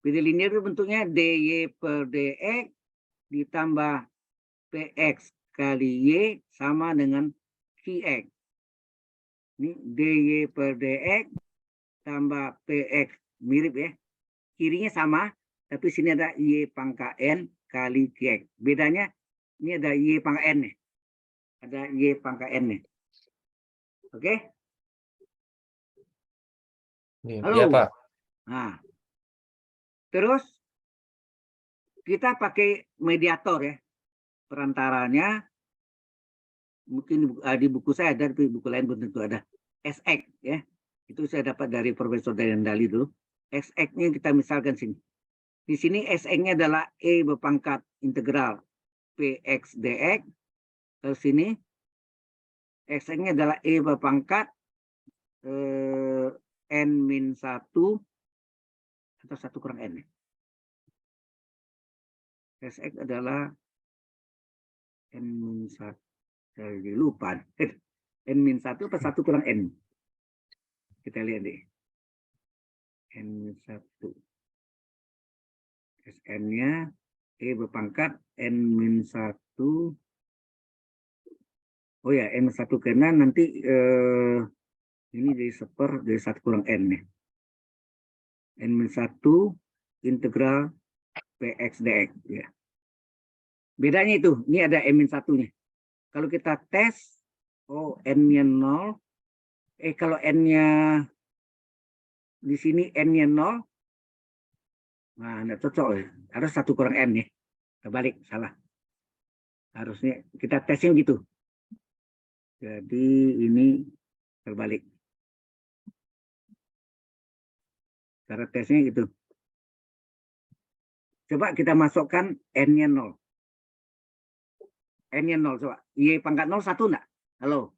PD linear itu bentuknya dy per dx ditambah px kali y sama dengan qx. Ini dy per dx tambah px, mirip ya. Kirinya sama, tapi sini ada y pangkat n kali qx. Bedanya ini ada y pangkat n nih. Ada y pangkat n nih. Oke? Halo. Iya, Pak. Nah, terus kita pakai mediator ya. Perantaranya mungkin di buku saya ada, tapi buku lain belum tentu ada. Sx ya. Itu saya dapat dari Profesor Dayandali dulu. Sx-nya kita misalkan sini. Di sini Sx-nya adalah E berpangkat integral Px dx. Terus sini Sx-nya adalah E berpangkat N-1 atau 1 kurang N. Sx adalah N-1. Saya lupa. N-1 atau 1 kurang N. Kita lihat deh. N-1. Sn-nya E berpangkat N-1. Oh ya, N-1 karena nanti ini dari 1 kurang N nih. N-1 integral Px dx ya. Bedanya itu, ini ada N-1-nya. Kalau kita tes, oh N-nya 0. Kalau N-nya di sini N-nya 0. Nah, enggak cocok ya. Harus 1 kurang N ya. Terbalik, salah. Harusnya kita tesnya gitu. Jadi ini terbalik. Cara tesnya gitu. Coba kita masukkan N-nya 0. N-nya 0 coba. Y pangkat 0 1 enggak? Halo.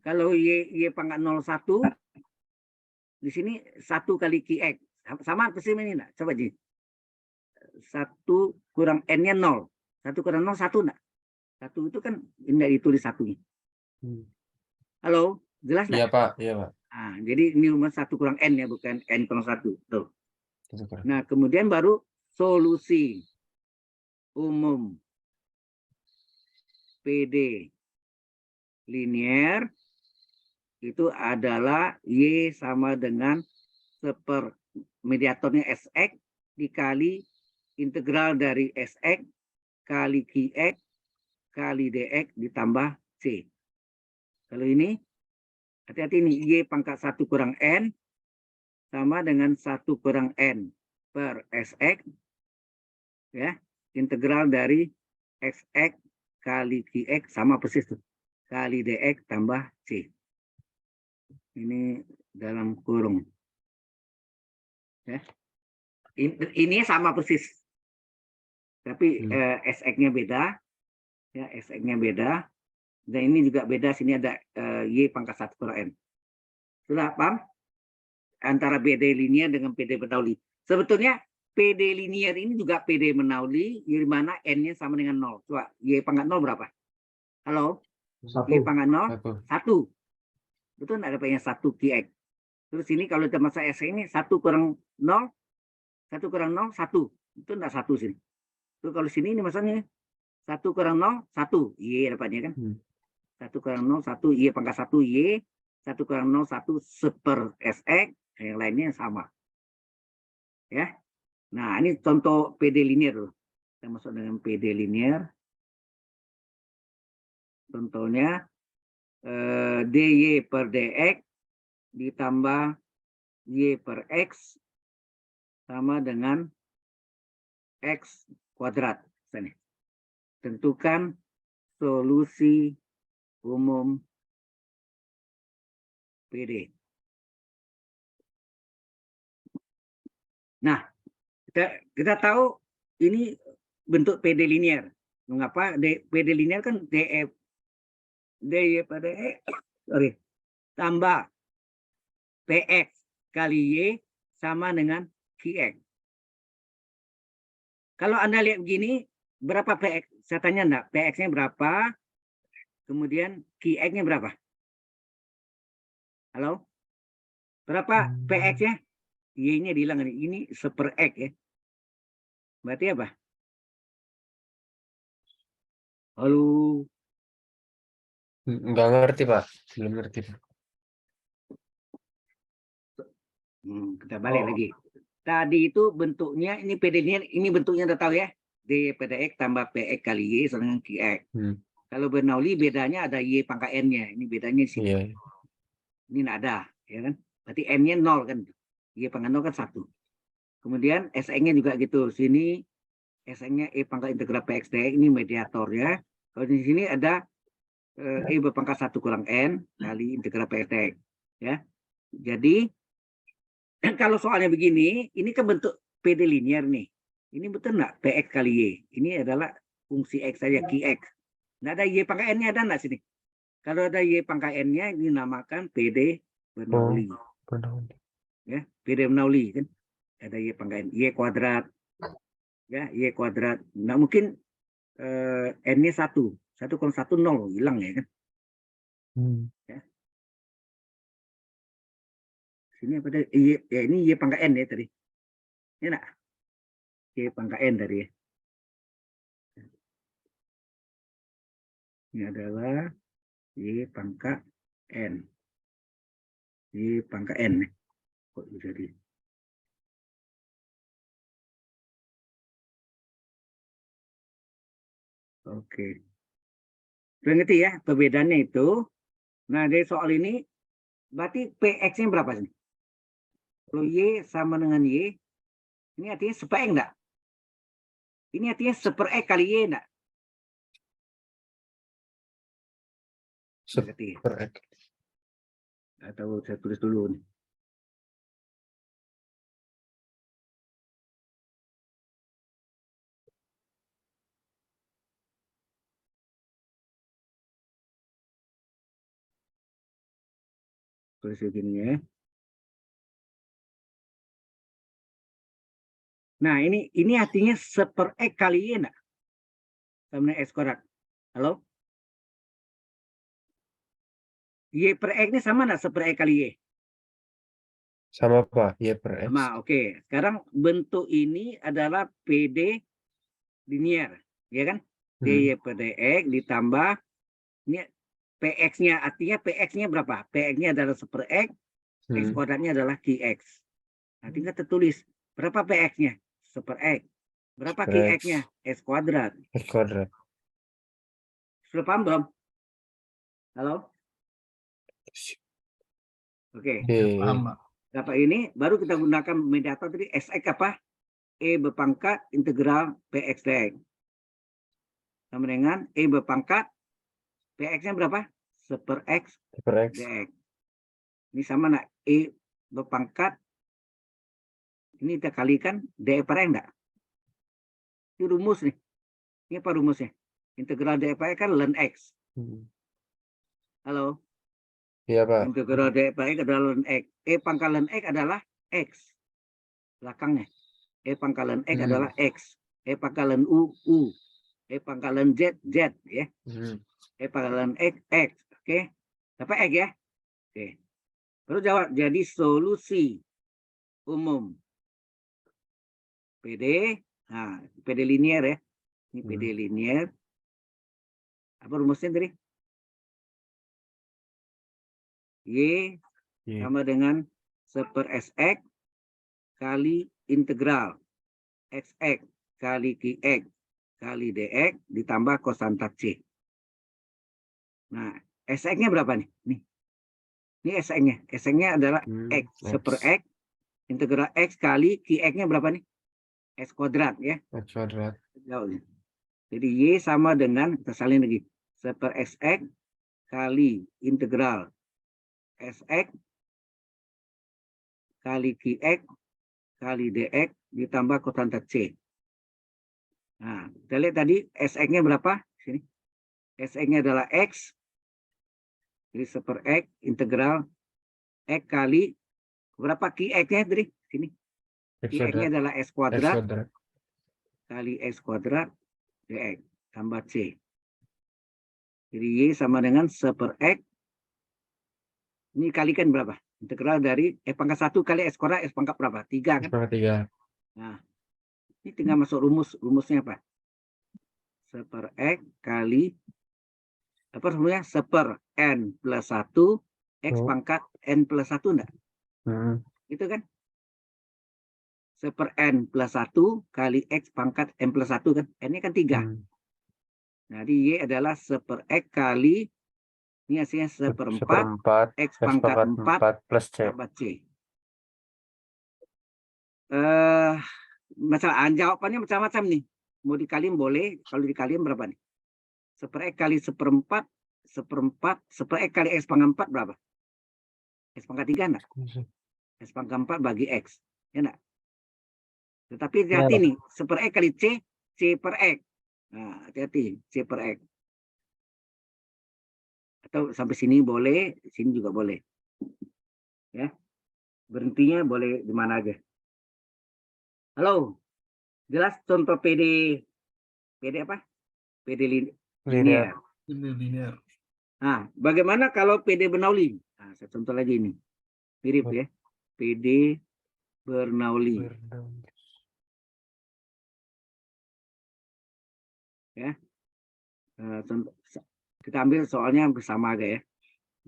Kalau Y pangkat 0 1 di sini 1 kali Qx. Sama persis ini enggak? Coba Ji. 1 kurang N-nya 0. 1 kurang 0 1 enggak? 1 itu kan enggak ditulis satunya. Halo, jelas enggak? Iya, Pak. Iya, Pak. Nah, jadi ini cuma 1 kurang N ya, bukan N kurang 1. Tuh. Nah, kemudian baru solusi umum PD linear itu adalah Y sama dengan mediatornya Sx dikali integral dari Sx kali Qx kali dx ditambah C. Kalau ini, hati-hati nih, Y pangkat 1 kurang N sama dengan 1 kurang N per Sx. Ya, integral dari Sx kali Qx sama persis tuh. Kali dx tambah C. Ini dalam kurung. Ya. Ini sama persis. Tapi SX-nya beda. Ya, SX-nya beda. Dan ini juga beda, sini ada Y pangkat 1 kurang N. Sudah paham? Antara PD linear dengan PD Bernoulli. Sebetulnya PD linear ini juga PD Bernoulli, di mana N-nya sama dengan 0. Coba, Y pangkat 0 berapa? Halo? Y pangkat 0, 1. Betul nggak dapatnya 1 QX? Terus ini kalau kita masuk S ini 1 kurang 0, 1 kurang 0, 1. Itu enggak 1 sini. Terus kalau sini ini maksudnya 1 kurang 0, 1. Y dapatnya kan? 1 kurang 0, 1. Y pangkat 1, Y. 1 kurang 0, 1 seper SX. Yang lainnya sama. Ya. Nah, ini contoh PD linear dulu. Kita masuk dengan PD linear. Contohnya DY per DX ditambah Y per X sama dengan X kuadrat. Tentukan solusi umum PD. Nah, kita tahu ini bentuk PD linear. Mengapa? PD linear kan DY per DX, tambah PX kali Y sama dengan QX. Kalau Anda lihat begini, berapa PX? Saya tanya enggak, PX-nya berapa? Kemudian QX-nya berapa? Halo? Berapa PX-nya? Y-nya dihilang ini seper X ya. Berarti apa? Halo? Nggak ngerti, Pak. Belum ngerti, Pak. Kita balik lagi. Tadi itu bentuknya, ini PD linear, ini bentuknya udah tahu ya. D per DX tambah PX kali Y sama dengan QX. Kalau Bernoulli bedanya ada Y pangkat N-nya. Ini bedanya di sini. Iya. Ini nggak ada. Ya kan? Berarti N-nya 0 kan. Y pangkat 0 kan 1. Kemudian SN-nya juga gitu. Sini SN-nya E pangkat integral PX DX. Ini mediatornya. Kalau di sini ada E berpangkat 1 kurang N kali integral PX DX. Ya. Jadi kalau soalnya begini, ini kan bentuk PD linear nih. Ini betul nggak PX kali Y? Ini adalah fungsi X saja, QX. Nggak ada Y pangkat N-nya, ada nggak sini? Kalau ada Y pangkat N-nya, dinamakan PD Bernoulli. Ya, PD Bernoulli kan. Ada Y pangkat N, Y kuadrat. Ya, Y kuadrat. Nggak mungkin N-nya 1. 1 kurang 1, 0. Hilang ya kan. Ya. Sini apa tadi? Ya, ini Y pangkat N ya tadi. Ya nak? Y pangkat N tadi ya. Ini adalah Y pangkat N. Y pangkat N. Kok jadi? Oke. Ngerti ya perbedaannya itu. Nah, dari soal ini, berarti PX-nya berapa sih? Kalau Y sama dengan Y, ini artinya seper X enggak? Ini artinya seper X kali Y enggak? Seper X. Atau saya tulis dulu nih. Tulis begini ya. Nah, ini artinya seper X kali Y enggak? Sama dengan X kuadrat. Halo? Y per X ini sama enggak seper X kali Y? Sama, Pak. Y per X. Sama, oke. Sekarang bentuk ini adalah PD linear, ya kan? DY per DX ditambah ini PX-nya, artinya PX-nya berapa? PX-nya adalah seper X, X kuadratnya adalah QX. Nah, tinggal tertulis berapa PX-nya? Seper X. Berapa QX-nya? X kuadrat. X kuadrat. Sudah paham belum? Halo? Oke. Paham, Pak. Dapat ini, baru kita gunakan mediator tadi SX apa? E berpangkat integral PX DX. Sama dengan E berpangkat PX-nya berapa? Seper X Seper X. DX. Ini sama nak E berpangkat, ini kita kalikan DX per X enggak? Ini rumus nih. Ini apa rumusnya? Integral dx per x kan ln x. Halo? Iya, Pak. Integral dx per x adalah ln x. Pangkat ln x adalah x. Belakangnya. Pangkat ln x adalah x. Pangkat ln u, u. Pangkat ln z, z. Ya. Pangkat ln x, x. Oke. Dapat x ya? Oke. Baru jawab. Jadi solusi umum PD. Nah, PD linear ya. Ini PD linear. Apa rumusnya tadi? Y sama dengan 1/sx kali integral xx kali qx kali dx ditambah kosanta c. Nah, sx-nya berapa nih? Nih. Ini sx-nya. Sx-nya adalah x 1/x integral x kali qx-nya berapa nih? X kuadrat ya. X kuadrat. Jadi y sama dengan, kita salin lagi, 1/sx kali integral sx kali qx kali dx ditambah kosanta c. Nah, kita lihat tadi sx-nya berapa? Sini. Sx-nya adalah x. Jadi 1/x integral x kali berapa qx-nya tadi? Sini. Qx-nya adalah x kuadrat kali x kuadrat dx tambah c. Jadi y sama dengan 1/x. Ini kalikan berapa? Integral dari pangkat 1 kali x kuadrat, x pangkat berapa? 3 kan? Pangkat 3. Nah, ini tinggal masuk rumus. Rumusnya apa? 1/x kali apa sebenarnya? 1/n plus 1 x pangkat n plus 1 enggak? Itu kan? 1/n plus 1 kali x pangkat n plus 1 kan? N-nya kan 3. Jadi y adalah 1/x kali, ini hasilnya 1/4 x pangkat 4 plus c. tambah c. Jawabannya macam-macam nih. Mau dikaliin boleh, kalau dikaliin berapa nih? 1/x kali 1/4, 1/x kali x pangkat 4 berapa? X pangkat 3 enggak? X pangkat 4 bagi x. Ya enggak? Tetapi hati-hati nih, 1/x kali c, c per x. Nah, hati-hati, c per x. Atau sampai sini boleh, sini juga boleh. Ya. Berhentinya boleh di mana aja. Halo. Jelas contoh PD apa? PD linear. Linear. Nah, bagaimana kalau PD Bernoulli? Nah, saya contoh lagi ini. Mirip ya. PD Bernoulli. Ya. Contoh, kita ambil soalnya bersama aja ya.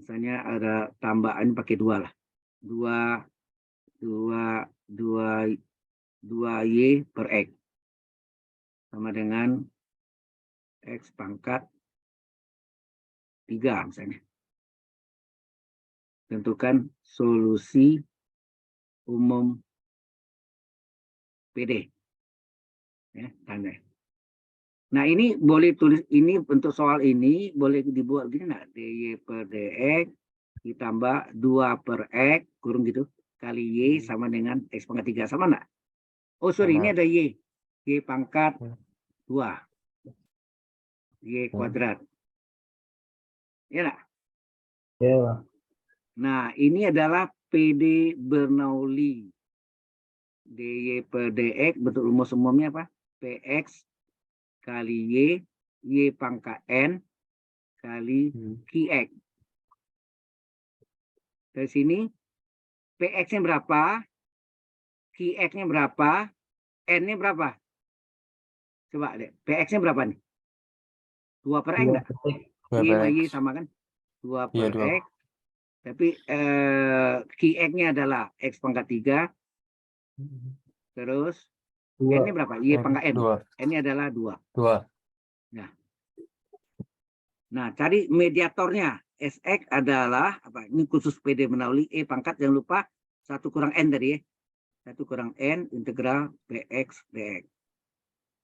Misalnya ada tambahan pakai 2 lah. 2y per x sama dengan x pangkat 3 misalnya. Tentukan solusi umum PD. Ya, tanda. Nah, ini boleh tulis, ini untuk soal ini boleh dibuat gini enggak? dy per dx ditambah 2 per x kurung gitu kali y sama dengan x pangkat 3, sama enggak? Oh sorry, ini ada y pangkat 2 y kuadrat, ya enggak? Ya. Nah, ini adalah PD Bernoulli. dy per dx bentuk rumus umumnya apa? Px kali y pangkat n kali qx. Dari sini px-nya berapa? Qx-nya berapa? N-nya berapa? Coba deh, px-nya berapa nih? 2 per x enggak? Y sama y sama kan? 2 per x. Tapi qx-nya adalah x pangkat 3. Terus n-nya berapa? Y pangkat n. 2. N-nya adalah 2. 2. Nah, cari mediatornya. Sx adalah apa? Ini khusus PD Bernoulli pangkat, jangan lupa 1 kurang n tadi ya. 1 kurang n integral px dx.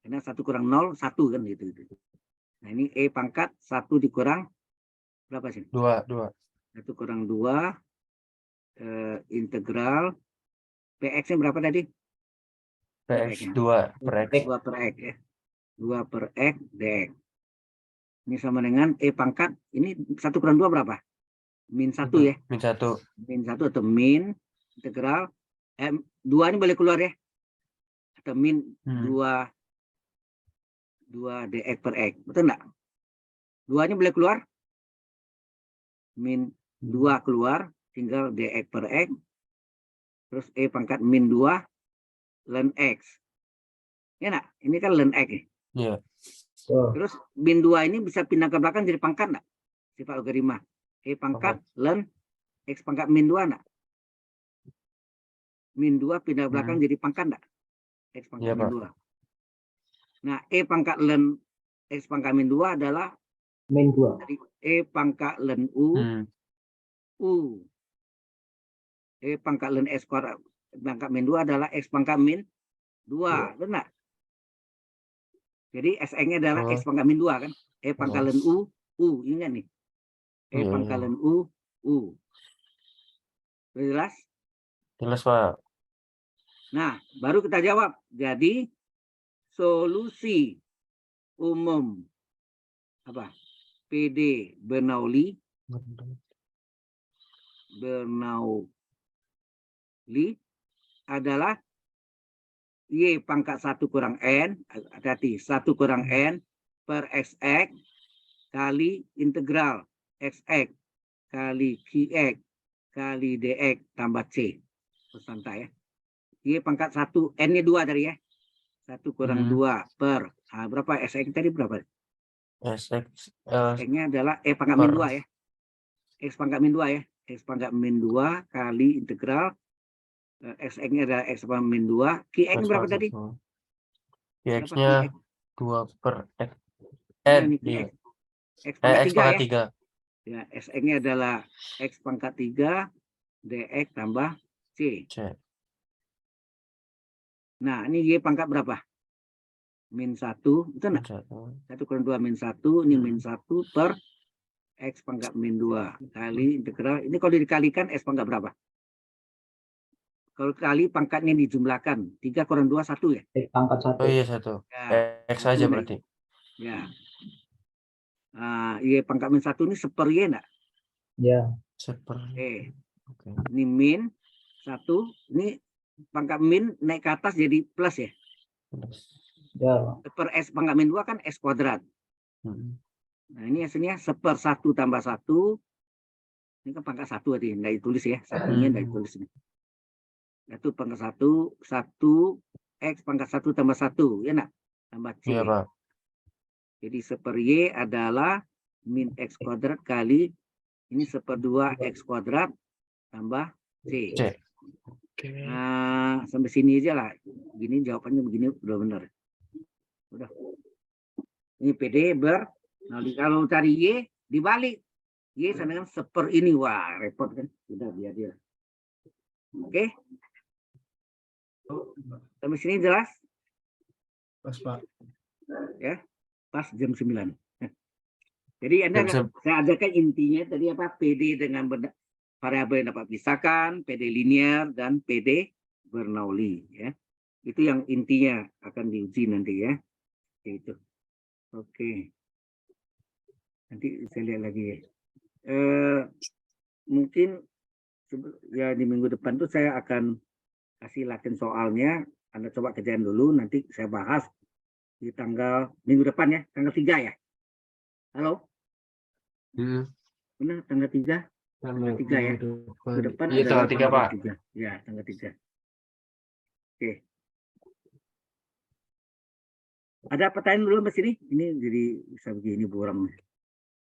Karena 1 kurang 0 1 kan gitu. Nah, ini pangkat 1 dikurang berapa sih? 2. 1 kurang 2 integral px-nya berapa tadi? px 2 per x. 2 per x ya. 2 per X dx. Ini sama dengan E pangkat, ini 1 kurang 2 berapa? Min 1 ya. Min 1. Min 1 atau min integral. 2 ini boleh keluar ya. Atau min 2 dx per X. Betul enggak? 2 ini boleh keluar. Min 2 keluar. Tinggal dx per X. Terus E pangkat min 2 ln X. Ya enggak? Ini kan ln X ya. Iya. Terus min 2 ini bisa pindah ke belakang jadi pangkat enggak? Sifat logaritma. E pangkat ln X pangkat min 2 enggak? Min 2 pindah ke belakang jadi pangkat enggak? X pangkat Iya, min Pak. 2. Nah, E pangkat ln X pangkat min 2 adalah min 2. dari E pangkat ln U, U. E pangkat ln X kuadrat pangkat min 2 adalah X pangkat min 2. Benar? Jadi SN-nya adalah X pangkat min 2 kan? E pangkat ln U, U. Ingat nih. E Iya, pangkat iya. ln U, U. Sudah jelas? Jelas, Pak. Nah, baru kita jawab. Jadi, solusi umum apa? PD Bernoulli adalah Y pangkat 1 kurang N, hati-hati, 1 kurang N per XX kali integral XX kali QX kali DX tambah C. Santai ya. Y pangkat 1, N-nya 2 tadi ya. 1 kurang 2 per, berapa SX tadi berapa? SX X-nya adalah E pangkat min 2 ya. X pangkat min 2 ya. X pangkat min 2 kali integral X-nya adalah X pangkat min 2. QX-nya berapa tadi? X-nya 2 per X. Ini Iya. X pangkat X 3 pangkat ya. 3. Ya, X-nya adalah X pangkat 3 DX tambah C. C. Nah, ini Y pangkat berapa? Min 1. Itu enggak? 1 kurang 2 min 1. Ini min 1 per X pangkat min 2 kali integral. Ini kalau dikalikan X pangkat berapa? Kalau kali pangkatnya dijumlahkan. 3 kurang 2, 1 ya? X pangkat 1. Oh iya, 1. Ya, X aja satu, berarti. Ya. Y pangkat min 1 ini seper Y enggak? Ya. Seperti. Oke. Ini min 1. Ini pangkat min naik ke atas jadi plus ya? Ya. Per S pangkat min 2 kan S kuadrat. Nah, ini hasilnya seper 1 tambah 1. Ini kan pangkat 1 tadi, enggak ditulis ya. Satunya enggak ditulis. Itu pangkat 1, 1 X pangkat 1 tambah 1, ya enggak? Tambah C. Iya, Pak. Jadi seper Y adalah min X kuadrat kali ini seper 2 X kuadrat tambah C. C. Oke. Nah, sampai sini aja lah. Begini jawabannya begini udah benar. Udah. Ini PD Bernoulli. Kalau cari Y dibalik. Y sama dengan seper ini. Wah, repot kan. Udah biar dia. Oke. Sampai sini jelas? Pas, Pak. Ya. Pas jam 9. Jadi Anda saya ajarkan intinya tadi apa? PD dengan variabel yang dapat pisahkan, PD linear dan PD Bernoulli ya. Itu yang intinya akan diuji nanti ya. Itu. Oke. Nanti saya lihat lagi ya. Mungkin ya di minggu depan tuh saya akan kasih latihan soalnya. Anda coba kerjain dulu, nanti saya bahas di tanggal minggu depan ya, tanggal 3 ya. Halo? Benar, tanggal 3? Tanggal 3 ya. Minggu depan Iya, adalah tanggal 3, Pak. 3. Ya, tanggal 3. Oke. Ada pertanyaan dulu Mas ini? Ini jadi bisa begini buram.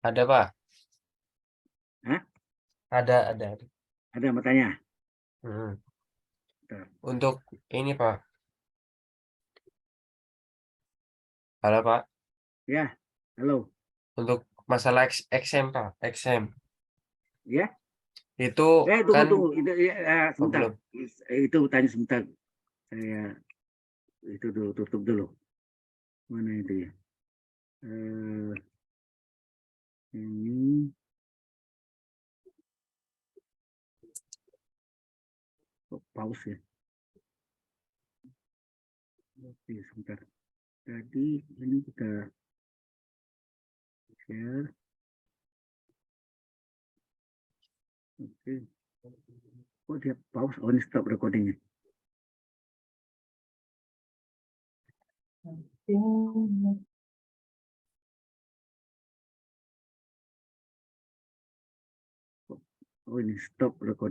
Ada, Pak. Hah? Ada. Ada yang bertanya? Untuk ini, Pak. Halo, Pak. Ya, halo. Untuk masalah XM, Pak. XM. Ya? Itu kan tunggu. Itu, sebentar. belum. Itu tanya sebentar. Saya itu dulu, tutup dulu. Mana itu ya? Ini. Pause ya. Oke, sebentar. Jadi ini kita share. Oke. Oh dia pause. Oh ini stop recordingnya. Oh ini stop recording.